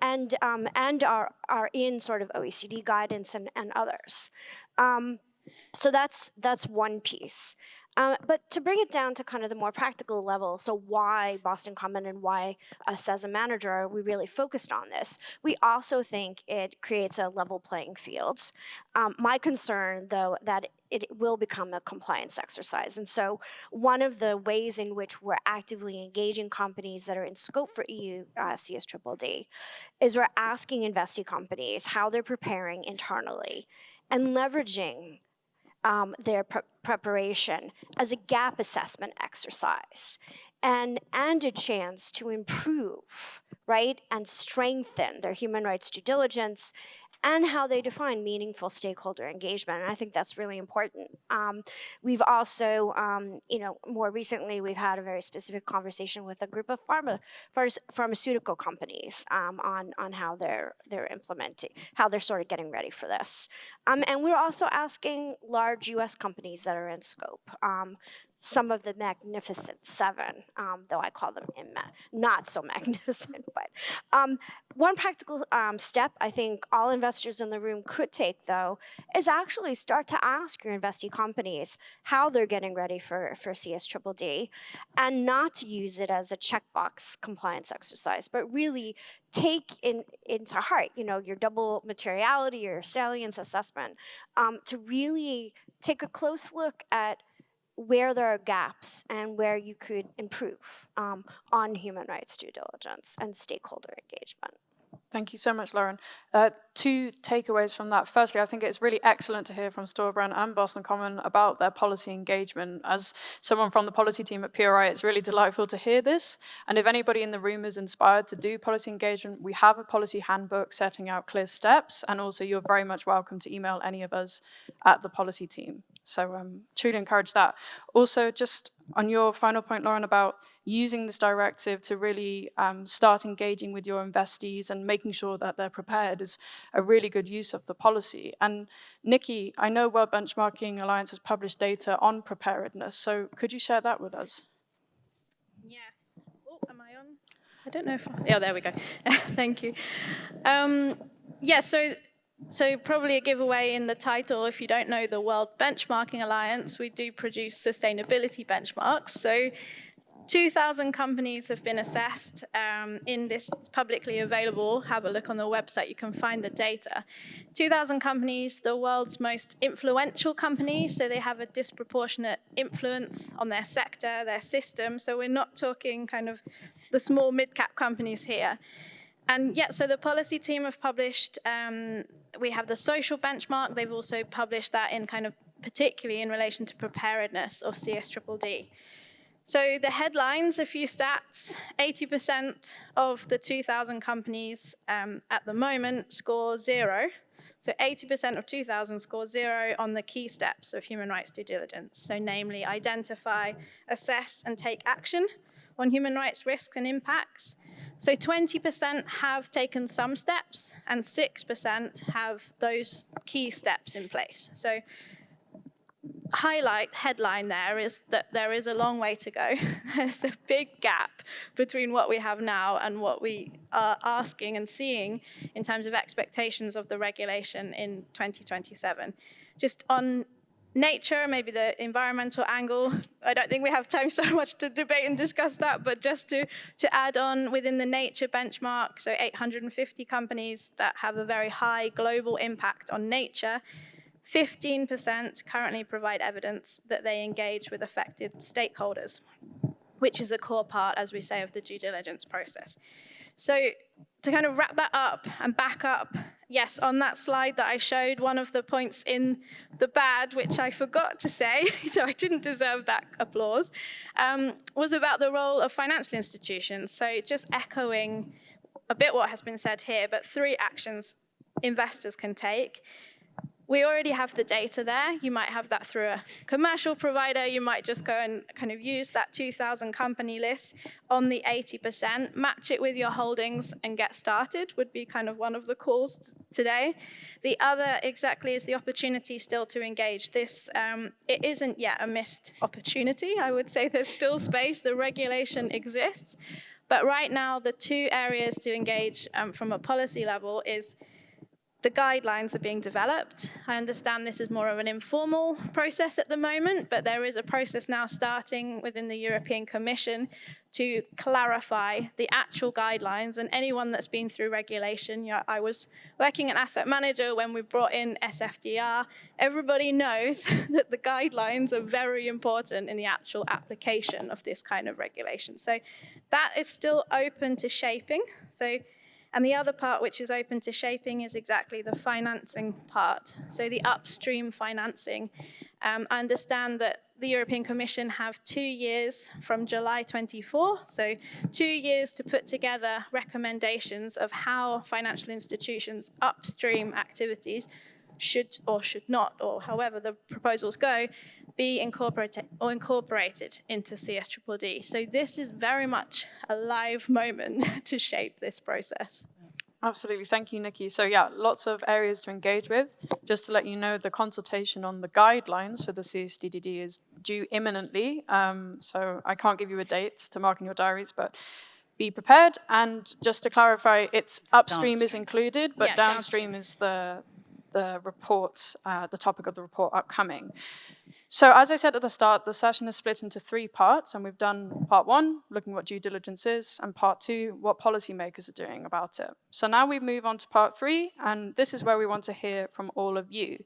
are in sort of OECD guidance and others. So that's one piece. But to bring it down to kind of the more practical level, so why Boston Common and why us as a manager are we really focused on this? We also think it creates a level playing field. My concern, though, that it will become a compliance exercise. And so one of the ways in which we're actively engaging companies that are in scope for EU CSDDD is we're asking investee companies how they're preparing internally and leveraging their preparation as a gap assessment exercise and a chance to improve, right, and strengthen their human rights due diligence and how they define meaningful stakeholder engagement. And I think that's really important. We've also, more recently, we've had a very specific conversation with a group of pharmaceutical companies on how they're implementing, how they're sort of getting ready for this. And we're also asking large US companies that are in scope. Some of the Magnificent Seven, though I call them not so magnificent. But one practical step I think all investors in the room could take, though, is actually start to ask your investee companies how they're getting ready for CSDDD, and not to use it as a checkbox compliance exercise, but really take into heart, your double materiality or your salience assessment, to really take a close look at where there are gaps and where you could improve on human rights due diligence and stakeholder engagement. Thank you so much, Lauren. Two takeaways from that. Firstly, I think it's really excellent to hear from Storebrand and Boston Common about their policy engagement. As someone from the policy team at PRI, it's really delightful to hear this. And if anybody in the room is inspired to do policy engagement, we have a policy handbook setting out clear steps. And also, you're very much welcome to email any of us at the policy team. So truly encourage that. Also, just on your final point, Lauren, about using this directive to really start engaging with your investees and making sure that they're prepared is a really good use of the policy. And Nikki, I know World Benchmarking Alliance has published data on preparedness, so could you share that with us? Yes. Oh, am I on? I don't know if... Yeah, there we go. Thank you. So probably a giveaway in the title, if you don't know the World Benchmarking Alliance, we do produce sustainability benchmarks. So 2,000 companies have been assessed in this publicly available. Have a look on the website, you can find the data. 2,000 companies, the world's most influential companies, so they have a disproportionate influence on their sector, their system. So we're not talking kind of the small mid-cap companies here. And yeah, so the policy team have published, we have the social benchmark. They've also published that in kind of particularly in relation to preparedness of CSDDD. So the headlines, a few stats, 80% of the 2,000 companies at the moment score 0 So 80% of 2,000 scored 0 on the key steps of human rights due diligence. So namely, identify, assess, and take action on human rights risks and impacts. So 20% have taken some steps, and 6% have those key steps in place. So headline there is that there is a long way to go. There's a big gap between what we have now and what we are asking and seeing in terms of expectations of the regulation in 2027. Just on nature, maybe the environmental angle, I don't think we have time so much to debate and discuss that, but just to add on within the nature benchmark, so 850 companies that have a very high global impact on nature, 15% currently provide evidence that they engage with affected stakeholders, which is a core part, as we say, of the due diligence process. So to kind of wrap that up and back up, yes, on that slide that I showed, one of the points in the bad, which I forgot to say, so I didn't deserve that applause, was about the role of financial institutions. So just echoing a bit what has been said here, but 3 actions investors can take. We already have the data there. You might have that through a commercial provider. You might just go and kind of use that 2,000 company list on the 80%, match it with your holdings and get started would be kind of one of the calls today. The other exactly is the opportunity still to engage. This, it isn't yet a missed opportunity. I would say there's still space. The regulation exists. But right now, the 2 areas to engage from a policy level is the guidelines are being developed. I understand this is more of an informal process at the moment, but there is a process now starting within the European Commission to clarify the actual guidelines. And anyone that's been through regulation, I was working an asset manager when we brought in SFDR. Everybody knows that the guidelines are very important in the actual application of this kind of regulation. So that is still open to shaping. And the other part which is open to shaping is exactly the financing part, so the upstream financing. I understand that the European Commission have 2 years from July 24, so 2 years to put together recommendations of how financial institutions' upstream activities should or should not, or however the proposals go, be incorporated into CSDDD. So this is very much a live moment to shape this process. Absolutely, thank you, Nikki. So yeah, lots of areas to engage with. Just to let you know, the consultation on the guidelines for the CSDDD is due imminently. So I can't give you a date to mark in your diaries, but be prepared. And just to clarify, it's upstream is included, but downstream is the report, the topic of the report upcoming. So as I said at the start, the session is split into 3 parts, and we've done part 1, looking what due diligence is, and part 2, what policymakers are doing about it. So now we move on to part 3, and this is where we want to hear from all of you.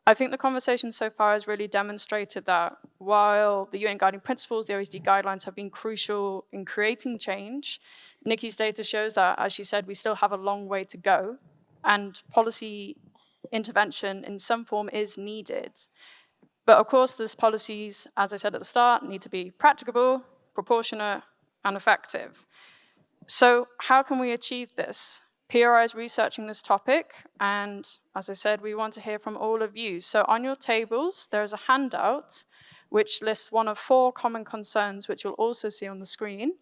I think the conversation so far has really demonstrated that while the UN Guiding Principles, the OECD guidelines have been crucial in creating change, Nikki's data shows that, as she said, we still have a long way to go, and policy intervention in some form is needed. But of course, these policies, as I said at the start, need to be practicable, proportionate, and effective. So how can we achieve this? PRI is researching this topic, and as I said, we want to hear from all of you. So on your tables, there is a handout which lists one of 4 common concerns, which you'll also see on the screen,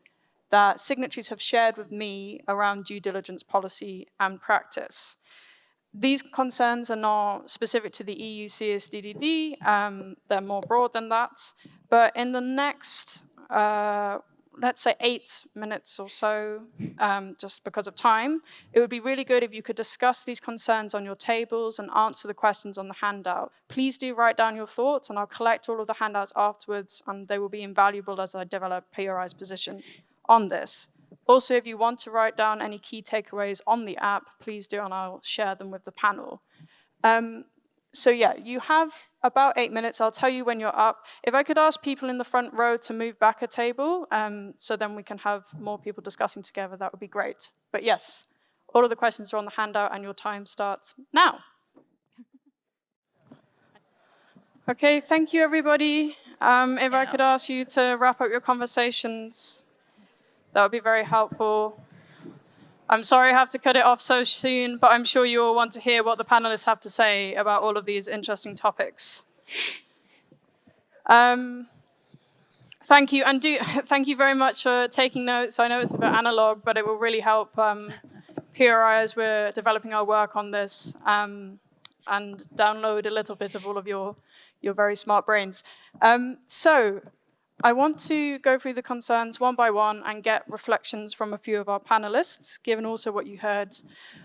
that signatories have shared with me around due diligence policy and practice. These concerns are not specific to the EU CSDDD, they're more broad than that. But in the next, let's say 8 minutes or so, just because of time, it would be really good if you could discuss these concerns on your tables and answer the questions on the handout. Please do write down your thoughts, and I'll collect all of the handouts afterwards, and they will be invaluable as I develop PRI's position on this. Also, if you want to write down any key takeaways on the app, please do, and I'll share them with the panel. So yeah, you have about 8 minutes. I'll tell you when you're up. If I could ask people in the front row to move back a table, so then we can have more people discussing together, that would be great. But yes, all of the questions are on the handout, and your time starts now. Okay, thank you, everybody. If I could ask you to wrap up your conversations, that would be very helpful. I'm sorry I have to cut it off so soon, but I'm sure you all want to hear what the panelists have to say about all of these interesting topics. Thank you, and thank you very much for taking notes. I know it's a bit analog, but it will really help PRI as we're developing our work on this, and download a little bit of all of your very smart brains. So I want to go through the concerns one by one and get reflections from a few of our panelists, given also what you heard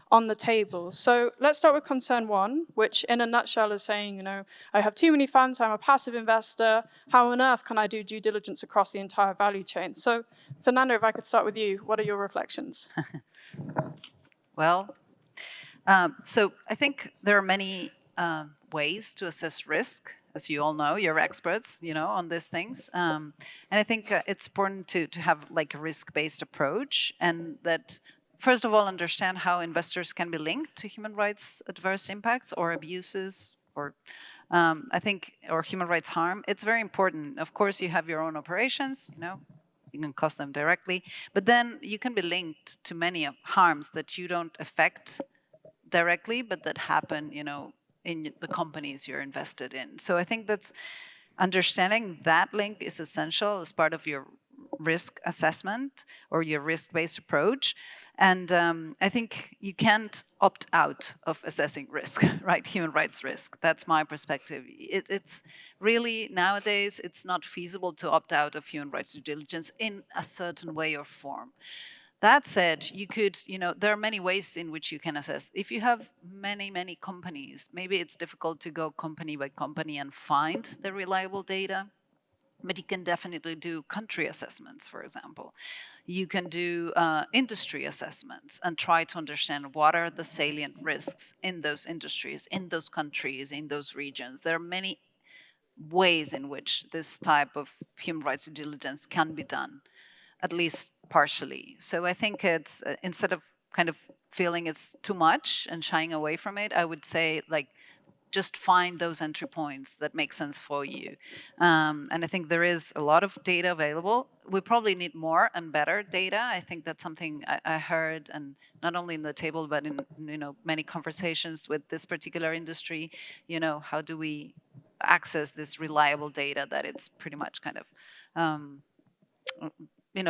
on the table. So let's start with concern one, which in a nutshell is saying, I have too many funds, I'm a passive investor, how on earth can I do due diligence across the entire value chain? So Fernando, if I could start with you, what are your reflections? Well, so I think there are many ways to assess risk. As you all know, you're experts, on these things. And I think it's important to have like a risk-based approach, and that first of all, understand how investors can be linked to human rights adverse impacts or abuses, or or human rights harm. It's very important. Of course, you have your own operations, you can cost them directly, but then you can be linked to many harms that you don't affect directly, but that happen, in the companies you're invested in. So I think that's understanding that link is essential as part of your risk assessment or your risk-based approach. And I think you can't opt out of assessing risk, right? Human rights risk. That's my perspective. It's really, nowadays, it's not feasible to opt out of human rights due diligence in a certain way or form. That said, you could, there are many ways in which you can assess. If you have many, many companies, maybe it's difficult to go company by company and find the reliable data, but you can definitely do country assessments, for example. You can do industry assessments and try to understand what are the salient risks in those industries, in those countries, in those regions. There are many ways in which this type of human rights due diligence can be done, at least partially. So I think it's, instead of kind of feeling it's too much and shying away from it, I would say just find those entry points that make sense for you. And I think there is a lot of data available. We probably need more and better data. I think that's something I heard, and not only in the table, but in many conversations with this particular industry. How do we access this reliable data that it's pretty much kind of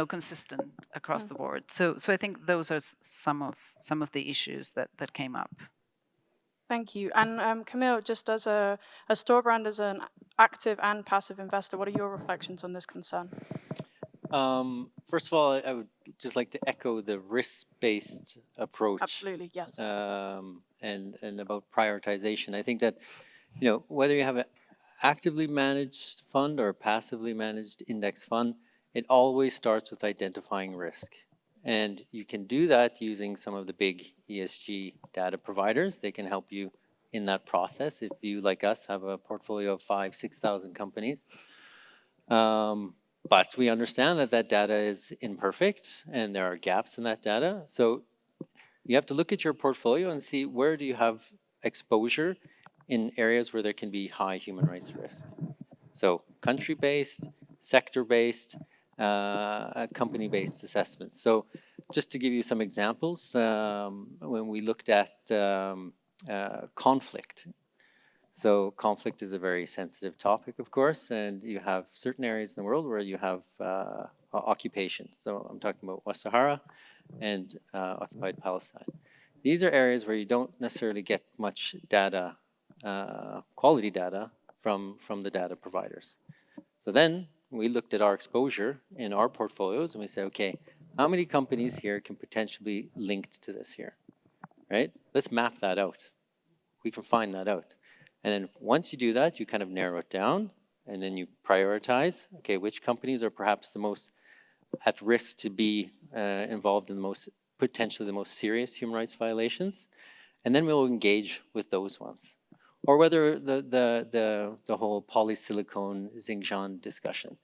consistent across the board. So I think those are some of the issues that came up. Thank you. And Camille, just as a Storebrand, as an active and passive investor, what are your reflections on this concern? First of all, I would just like to echo the risk-based approach. Absolutely, yes. And about prioritization. I think that, whether you have an actively managed fund or a passively managed index fund, it always starts with identifying risk. And you can do that using some of the big ESG data providers. They can help you in that process if you, like us, have a portfolio of 5,000-6,000 companies. But we understand that data is imperfect and there are gaps in that data. So you have to look at your portfolio and see where do you have exposure in areas where there can be high human rights risk. So country-based, sector-based, company-based assessments. So just to give you some examples, when we looked at conflict. So conflict is a very sensitive topic, of course, and you have certain areas in the world where you have occupation. So I'm talking about West Sahara and occupied Palestine. These are areas where you don't necessarily get much data, quality data from the data providers. So then we looked at our exposure in our portfolios and we said, okay, how many companies here can potentially be linked to this here, right? Let's map that out. We can find that out. And then once you do that, you kind of narrow it down and then you prioritize, okay, which companies are perhaps the most at risk to be involved in potentially the most serious human rights violations. And then we'll engage with those ones. Or whether the whole polysilicon Xinjiang discussion.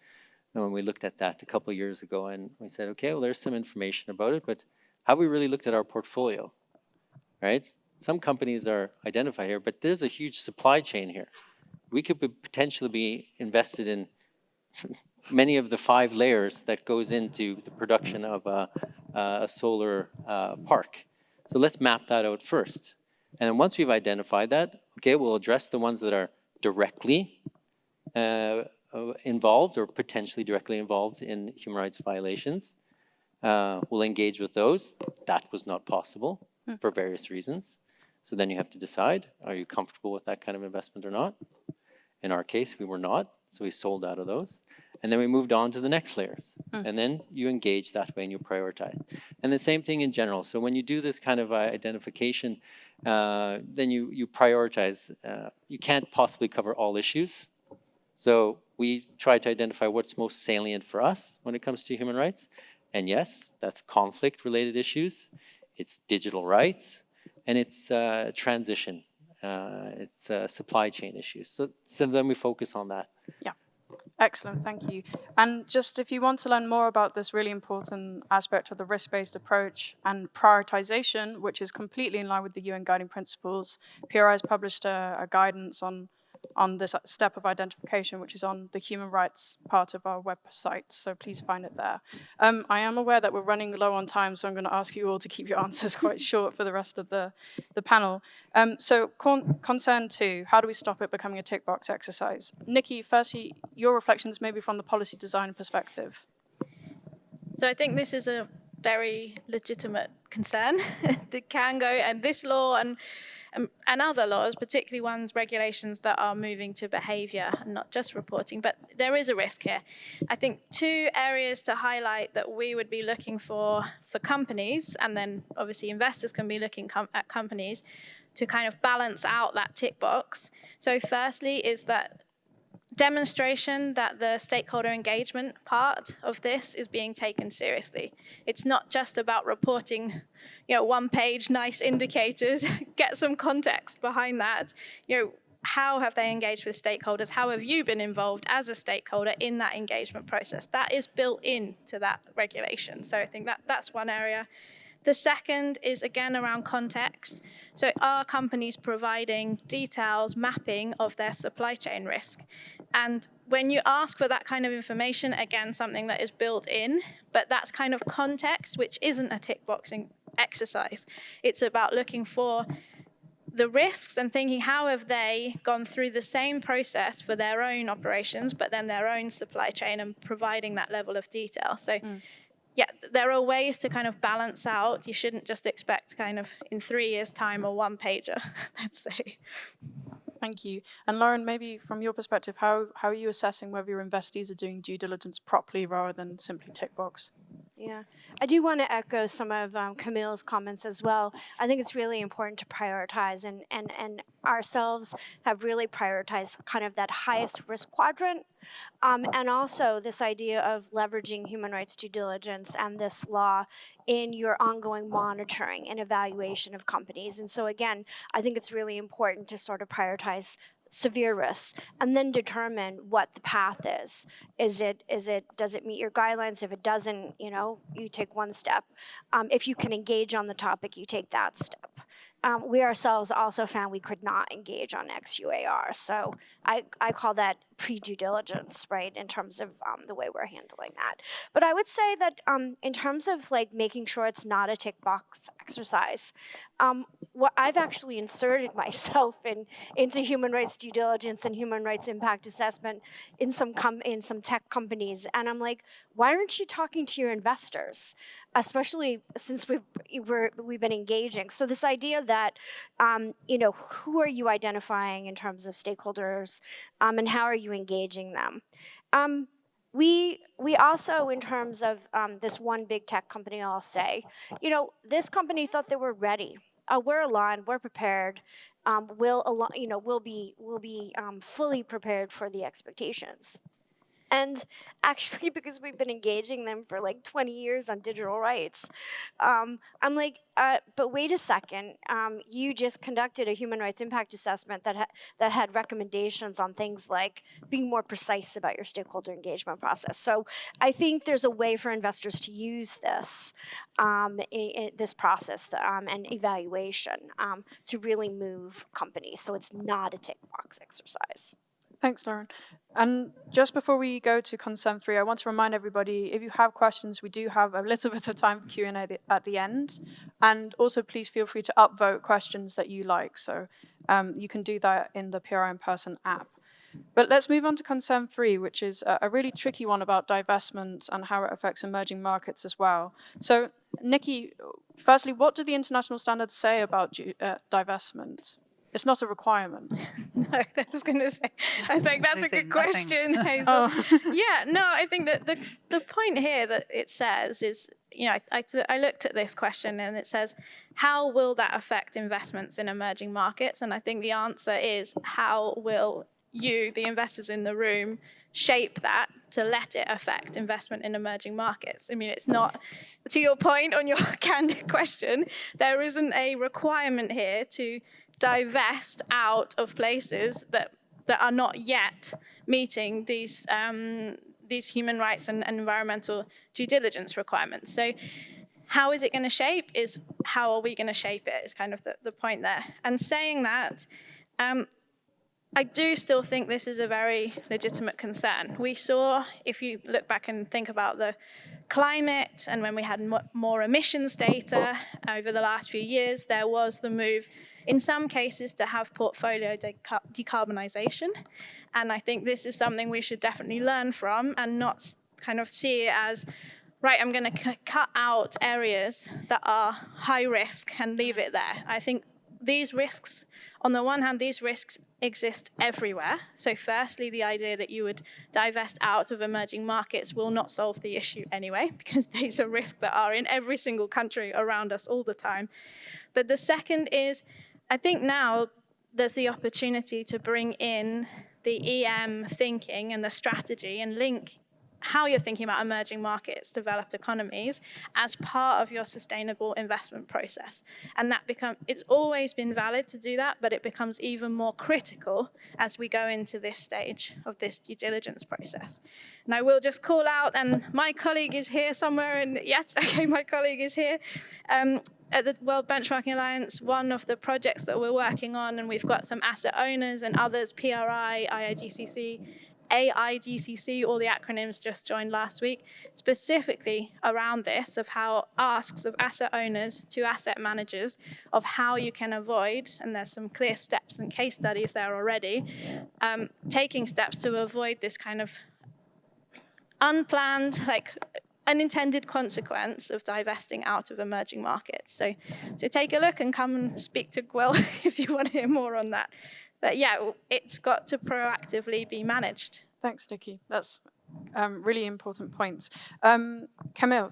And when we looked at that a couple of years ago and we said, okay, well, there's some information about it, but have we really looked at our portfolio, right? Some companies are identified here, but there's a huge supply chain here. We could potentially be invested in many of the 5 layers that goes into the production of a solar park. So let's map that out first. And then once we've identified that, okay, we'll address the ones that are directly involved or potentially directly involved in human rights violations. We'll engage with those. That was not possible for various reasons. So then you have to decide, are you comfortable with that kind of investment or not? In our case, we were not, so we sold out of those. And then we moved on to the next layers. And then you engage that way and you prioritize. And the same thing in general. So when you do this kind of identification, then you prioritize. You can't possibly cover all issues. So we try to identify what's most salient for us when it comes to human rights. And yes, that's conflict-related issues. It's digital rights. And it's transition. It's supply chain issues. So then we focus on that. Yeah. Excellent, thank you. And just if you want to learn more about this really important aspect of the risk-based approach and prioritization, which is completely in line with the UN Guiding Principles, PRI has published a guidance on this step of identification, which is on the human rights part of our website, so please find it there. I am aware that we're running low on time, so I'm going to ask you all to keep your answers quite short for the rest of the panel. So concern 2, how do we stop it becoming a tick box exercise? Nikki, firstly, your reflections maybe from the policy design perspective. So I think this is a very legitimate concern that can go, and this law and other laws, particularly ones, regulations that are moving to behaviour and not just reporting, but there is a risk here. I think 2 areas to highlight that we would be looking for companies, and then obviously investors can be looking at companies to kind of balance out that tick box. So firstly is that demonstration that the stakeholder engagement part of this is being taken seriously. It's not just about reporting, one-page nice indicators. Get some context behind that. How have they engaged with stakeholders? How have you been involved as a stakeholder in that engagement process? That is built into that regulation. So I think that's one area. The second is, again, around context. So are companies providing details, mapping of their supply chain risk? And when you ask for that kind of information, again, something that is built in, but that's kind of context, which isn't a tick boxing exercise. It's about looking for the risks and thinking, how have they gone through the same process for their own operations, but then their own supply chain, and providing that level of detail. So yeah, there are ways to kind of balance out. You shouldn't just expect kind of in 3 years' time a one-pager, let's say. Thank you. And Lauren, maybe from your perspective, how are you assessing whether your investees are doing due diligence properly rather than simply tick box? Yeah, I do want to echo some of Camille's comments as well. I think it's really important to prioritize, and ourselves have really prioritized kind of that highest risk quadrant, and also this idea of leveraging human rights due diligence and this law in your ongoing monitoring and evaluation of companies. And so again, I think it's really important to sort of prioritize severe risks and then determine what the path is. Does it meet your guidelines? If it doesn't, you take one step. If you can engage on the topic, you take that step. We ourselves also found we could not engage on XUAR. So I call that pre-due diligence, right, in terms of the way we're handling that. But I would say that in terms of making sure it's not a tick box exercise, what I've actually inserted myself into human rights due diligence and human rights impact assessment in some tech companies, and I'm like, why aren't you talking to your investors, especially since we've been engaging? So this idea that who are you identifying in terms of stakeholders, and how are you engaging them? We also, in terms of this one big tech company, I'll say, this company thought they were ready. We're aligned. We're prepared. We'll be fully prepared for the expectations. And actually, because we've been engaging them for 20 years on digital rights, I'm like, but wait a second. You just conducted a human rights impact assessment that had recommendations on things like being more precise about your stakeholder engagement process. So I think there's a way for investors to use this this process and evaluation to really move companies. So it's not a tick box exercise. Thanks, Lauren. And just before we go to Concern 3, I want to remind everybody, if you have questions, we do have a little bit of time for Q&A at the end. And also, please feel free to upvote questions that you like. So you can do that in the PRI in Person app. But let's move on to Concern 3, which is a really tricky one about divestment and how it affects emerging markets as well. So, Nikki, firstly, what do the international standards say about divestment? It's not a requirement. No, I was going to say, I was like, that's They a say good nothing. question, Hazel. Yeah, no, I think that the point here that it says is, you know, I looked at this question and it says, how will that affect investments in emerging markets? And I think the answer is, how will you, the investors in the room, shape that to let it affect investment in emerging markets? I mean, it's not, to your point on your candid question, there isn't a requirement here to divest out of places that are not yet meeting these human rights and environmental due diligence requirements. So how is it going to shape is how are we going to shape it is kind of the point there. And saying that, I do still think this is a very legitimate concern. We saw, if you look back and think about the climate and when we had more emissions data over the last few years, there was the move in some cases to have portfolio decarbonisation. And I think this is something we should definitely learn from and not kind of see it as, right, I'm going to cut out areas that are high risk and leave it there. I think these risks, on the one hand, these risks exist everywhere. So firstly, the idea that you would divest out of emerging markets will not solve the issue anyway, because these are risks that are in every single country around us all the time. But the second is, I think now there's the opportunity to bring in the EM thinking and the strategy and link how you're thinking about emerging markets, developed economies, as part of your sustainable investment process. And it's always been valid to do that, but it becomes even more critical as we go into this stage of this due diligence process. And I will just call out, and my colleague is here somewhere, and yes, okay, my colleague is here. At the World Benchmarking Alliance, one of the projects that we're working on, and we've got some asset owners and others, PRI, AIGCC, all the acronyms just joined last week, specifically around this, of how asks of asset owners to asset managers of how you can avoid, and there's some clear steps and case studies there already, taking steps to avoid this kind of unplanned, like unintended consequence of divesting out of emerging markets. So take a look and come and speak to Gwil if you want to hear more on that. But yeah, it's got to proactively be managed. Thanks, Nikki. That's really important points. Camille,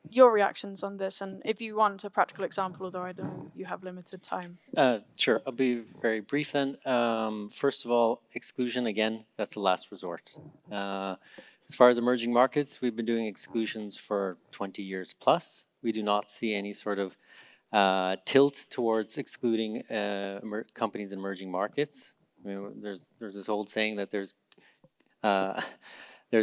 your reactions on this, and if you want a practical example, although I know you have limited time. Sure, I'll be very brief then. First of all, exclusion, again, that's the last resort. As far as emerging markets, we've been doing exclusions for 20 years plus. We do not see any sort of tilt towards excluding companies in emerging markets. I mean, there's this old saying that there's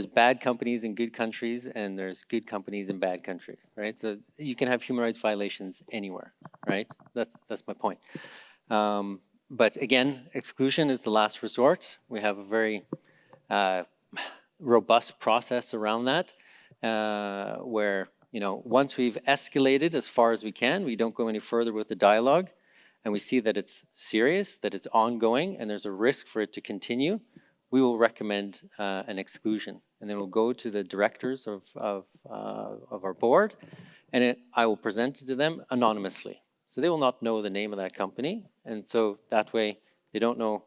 bad companies in good countries and there's good companies in bad countries, right? So you can have human rights violations anywhere, right? That's my point. But again, exclusion is the last resort. We have a very robust process around that, where once we've escalated as far as we can, we don't go any further with the dialogue, and we see that it's serious, that it's ongoing, and there's a risk for it to continue, we will recommend an exclusion. And then we'll go to the directors of our board, and I will present it to them anonymously. So they will not know the name of that company, and so that way they don't know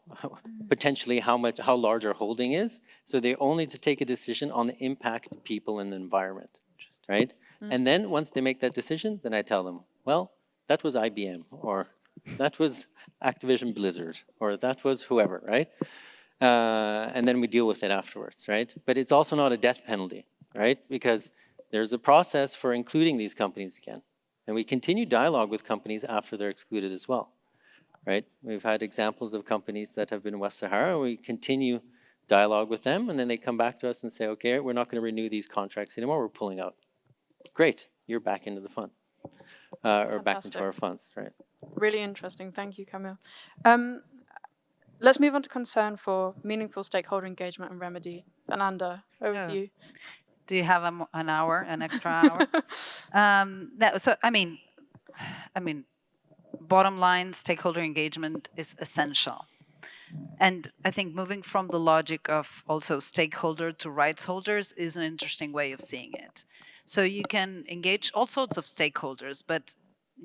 potentially how large our holding is. So they only to take a decision on the impact to people and the environment, right? And then once they make that decision, then I tell them, well, that was IBM, or that was Activision Blizzard, or that was whoever, right? And then we deal with it afterwards, right? But it's also not a death penalty, right? Because there's a process for including these companies again. And we continue dialogue with companies after they're excluded as well, right? We've had examples of companies that have been in West Sahara, and we continue dialogue with them, and then they come back to us and say, okay, we're not going to renew these contracts anymore, we're pulling out. Great, you're back into the fund, or back into our funds, right? Really interesting, thank you, Camille. Let's move on to concern for meaningful stakeholder engagement and remedy. Ananda, over to you. Do you have an hour, an extra hour? No, so I mean, bottom line, stakeholder engagement is essential. And I think moving from the logic of also stakeholder to rights holders is an interesting way of seeing it. So you can engage all sorts of stakeholders, but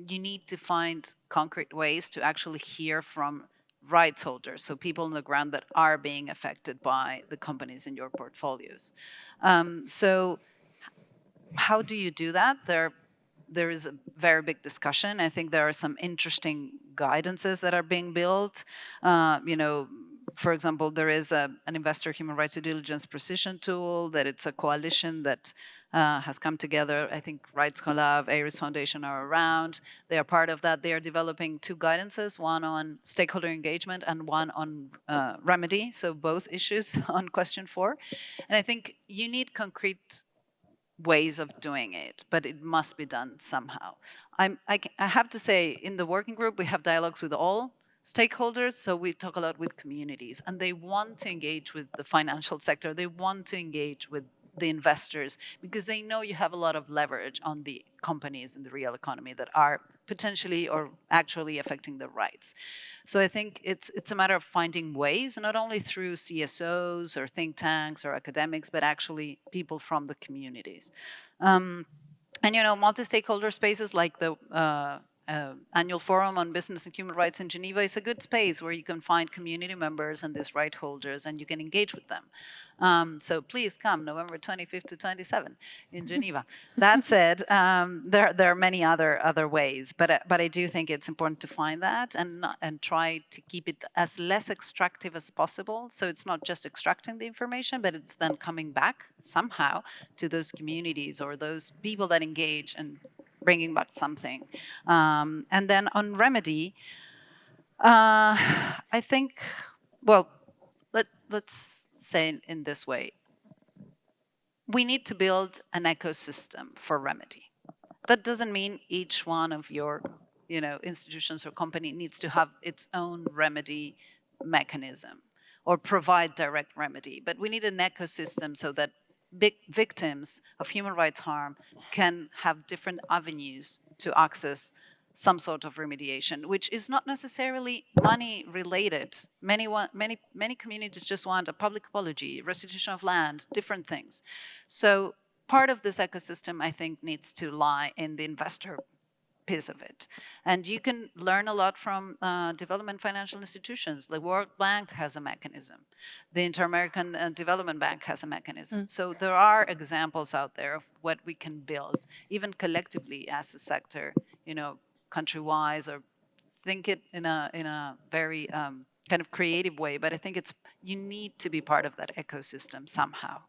you need to find concrete ways to actually hear from rights holders, so people on the ground that are being affected by the companies in your portfolios. So how do you do that? There is a very big discussion. I think there are some interesting guidances that are being built. For example, there is an investor human rights due diligence precision tool that it's a coalition that has come together. I think Rights Collab, ARIS Foundation are around. They are part of that. They are developing 2 guidances, one on stakeholder engagement and one on remedy. So both issues on question 4. And I think you need concrete ways of doing it, but it must be done somehow. I have to say, in the working group, we have dialogues with all stakeholders, so we talk a lot with communities, and they want to engage with the financial sector, they want to engage with the investors, because they know you have a lot of leverage on the companies in the real economy that are potentially or actually affecting their rights. So I think it's a matter of finding ways, not only through CSOs or think tanks or academics, but actually people from the communities. And multi-stakeholder spaces like the Annual Forum on Business and Human Rights in Geneva is a good space where you can find community members and these right holders, and you can engage with them. So please come November 25th to 27 in Geneva. That said, there are many other ways, but I do think it's important to find that and try to keep it as less extractive as possible. So it's not just extracting the information, but it's then coming back somehow to those communities or those people that engage and bringing back something. And then on remedy, I think, well, let's say it in this way. We need to build an ecosystem for remedy. That doesn't mean each one of your institutions or company needs to have its own remedy mechanism or provide direct remedy, but we need an ecosystem so that big victims of human rights harm can have different avenues to access some sort of remediation, which is not necessarily money related. Many communities just want a public apology, restitution of land, different things. So part of this ecosystem, I think, needs to lie in the investor piece of it. And you can learn a lot from development financial institutions. The World Bank has a mechanism. The Inter-American Development Bank has a mechanism. So there are examples out there of what we can build, even collectively as a sector, country-wise, or think it in a very kind of creative way. But I think you need to be part of that ecosystem somehow.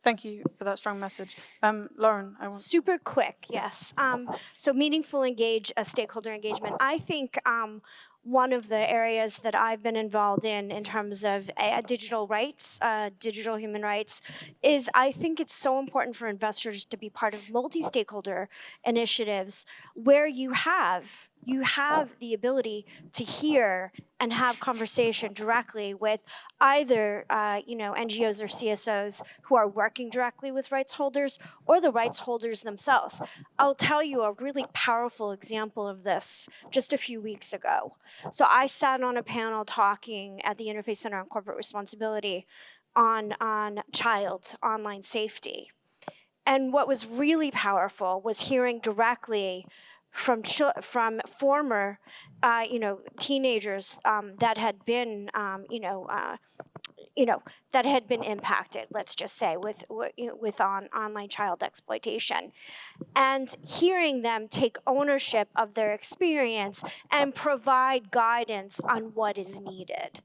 Thank you for that strong message. Lauren, I want... Super quick, yes. So meaningful stakeholder engagement. I think one of the areas that I've been involved in terms of digital rights, digital human rights, is I think it's so important for investors to be part of multi-stakeholder initiatives where you have the ability to hear and have conversation directly with either NGOs or CSOs who are working directly with rights holders or the rights holders themselves. I'll tell you a really powerful example of this just a few weeks ago. So I sat on a panel talking at the Interfaith Center on Corporate Responsibility on child online safety. And what was really powerful was hearing directly from former, teenagers that had been, that had been impacted, let's just say, with online child exploitation, and hearing them take ownership of their experience and provide guidance on what is needed.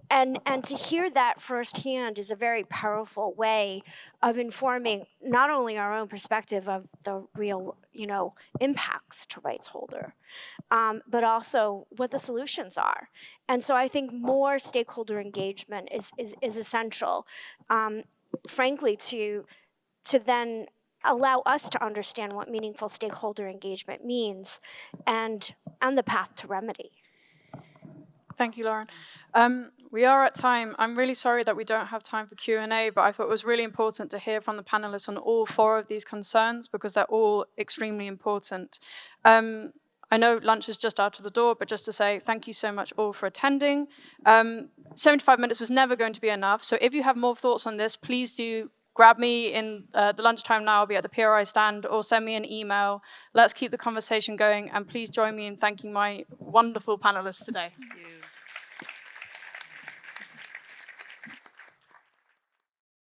And to hear that firsthand is a very powerful way of informing not only our own perspective of the real, impacts to rights holder, but also what the solutions are. And so I think more stakeholder engagement is essential, frankly, to then allow us to understand what meaningful stakeholder engagement means and the path to remedy. Thank you, Lauren. We are at time. I'm really sorry that we don't have time for Q&A, but I thought it was really important to hear from the panelists on all 4 of these concerns because they're all extremely important. I know lunch is just out of the door, but just to say thank you so much all for attending. 75 minutes was never going to be enough, so if you have more thoughts on this, please do grab me in the lunchtime now. I'll be at the PRI stand, or send me an email. Let's keep the conversation going, and please join me in thanking my wonderful panelists today. Thank you.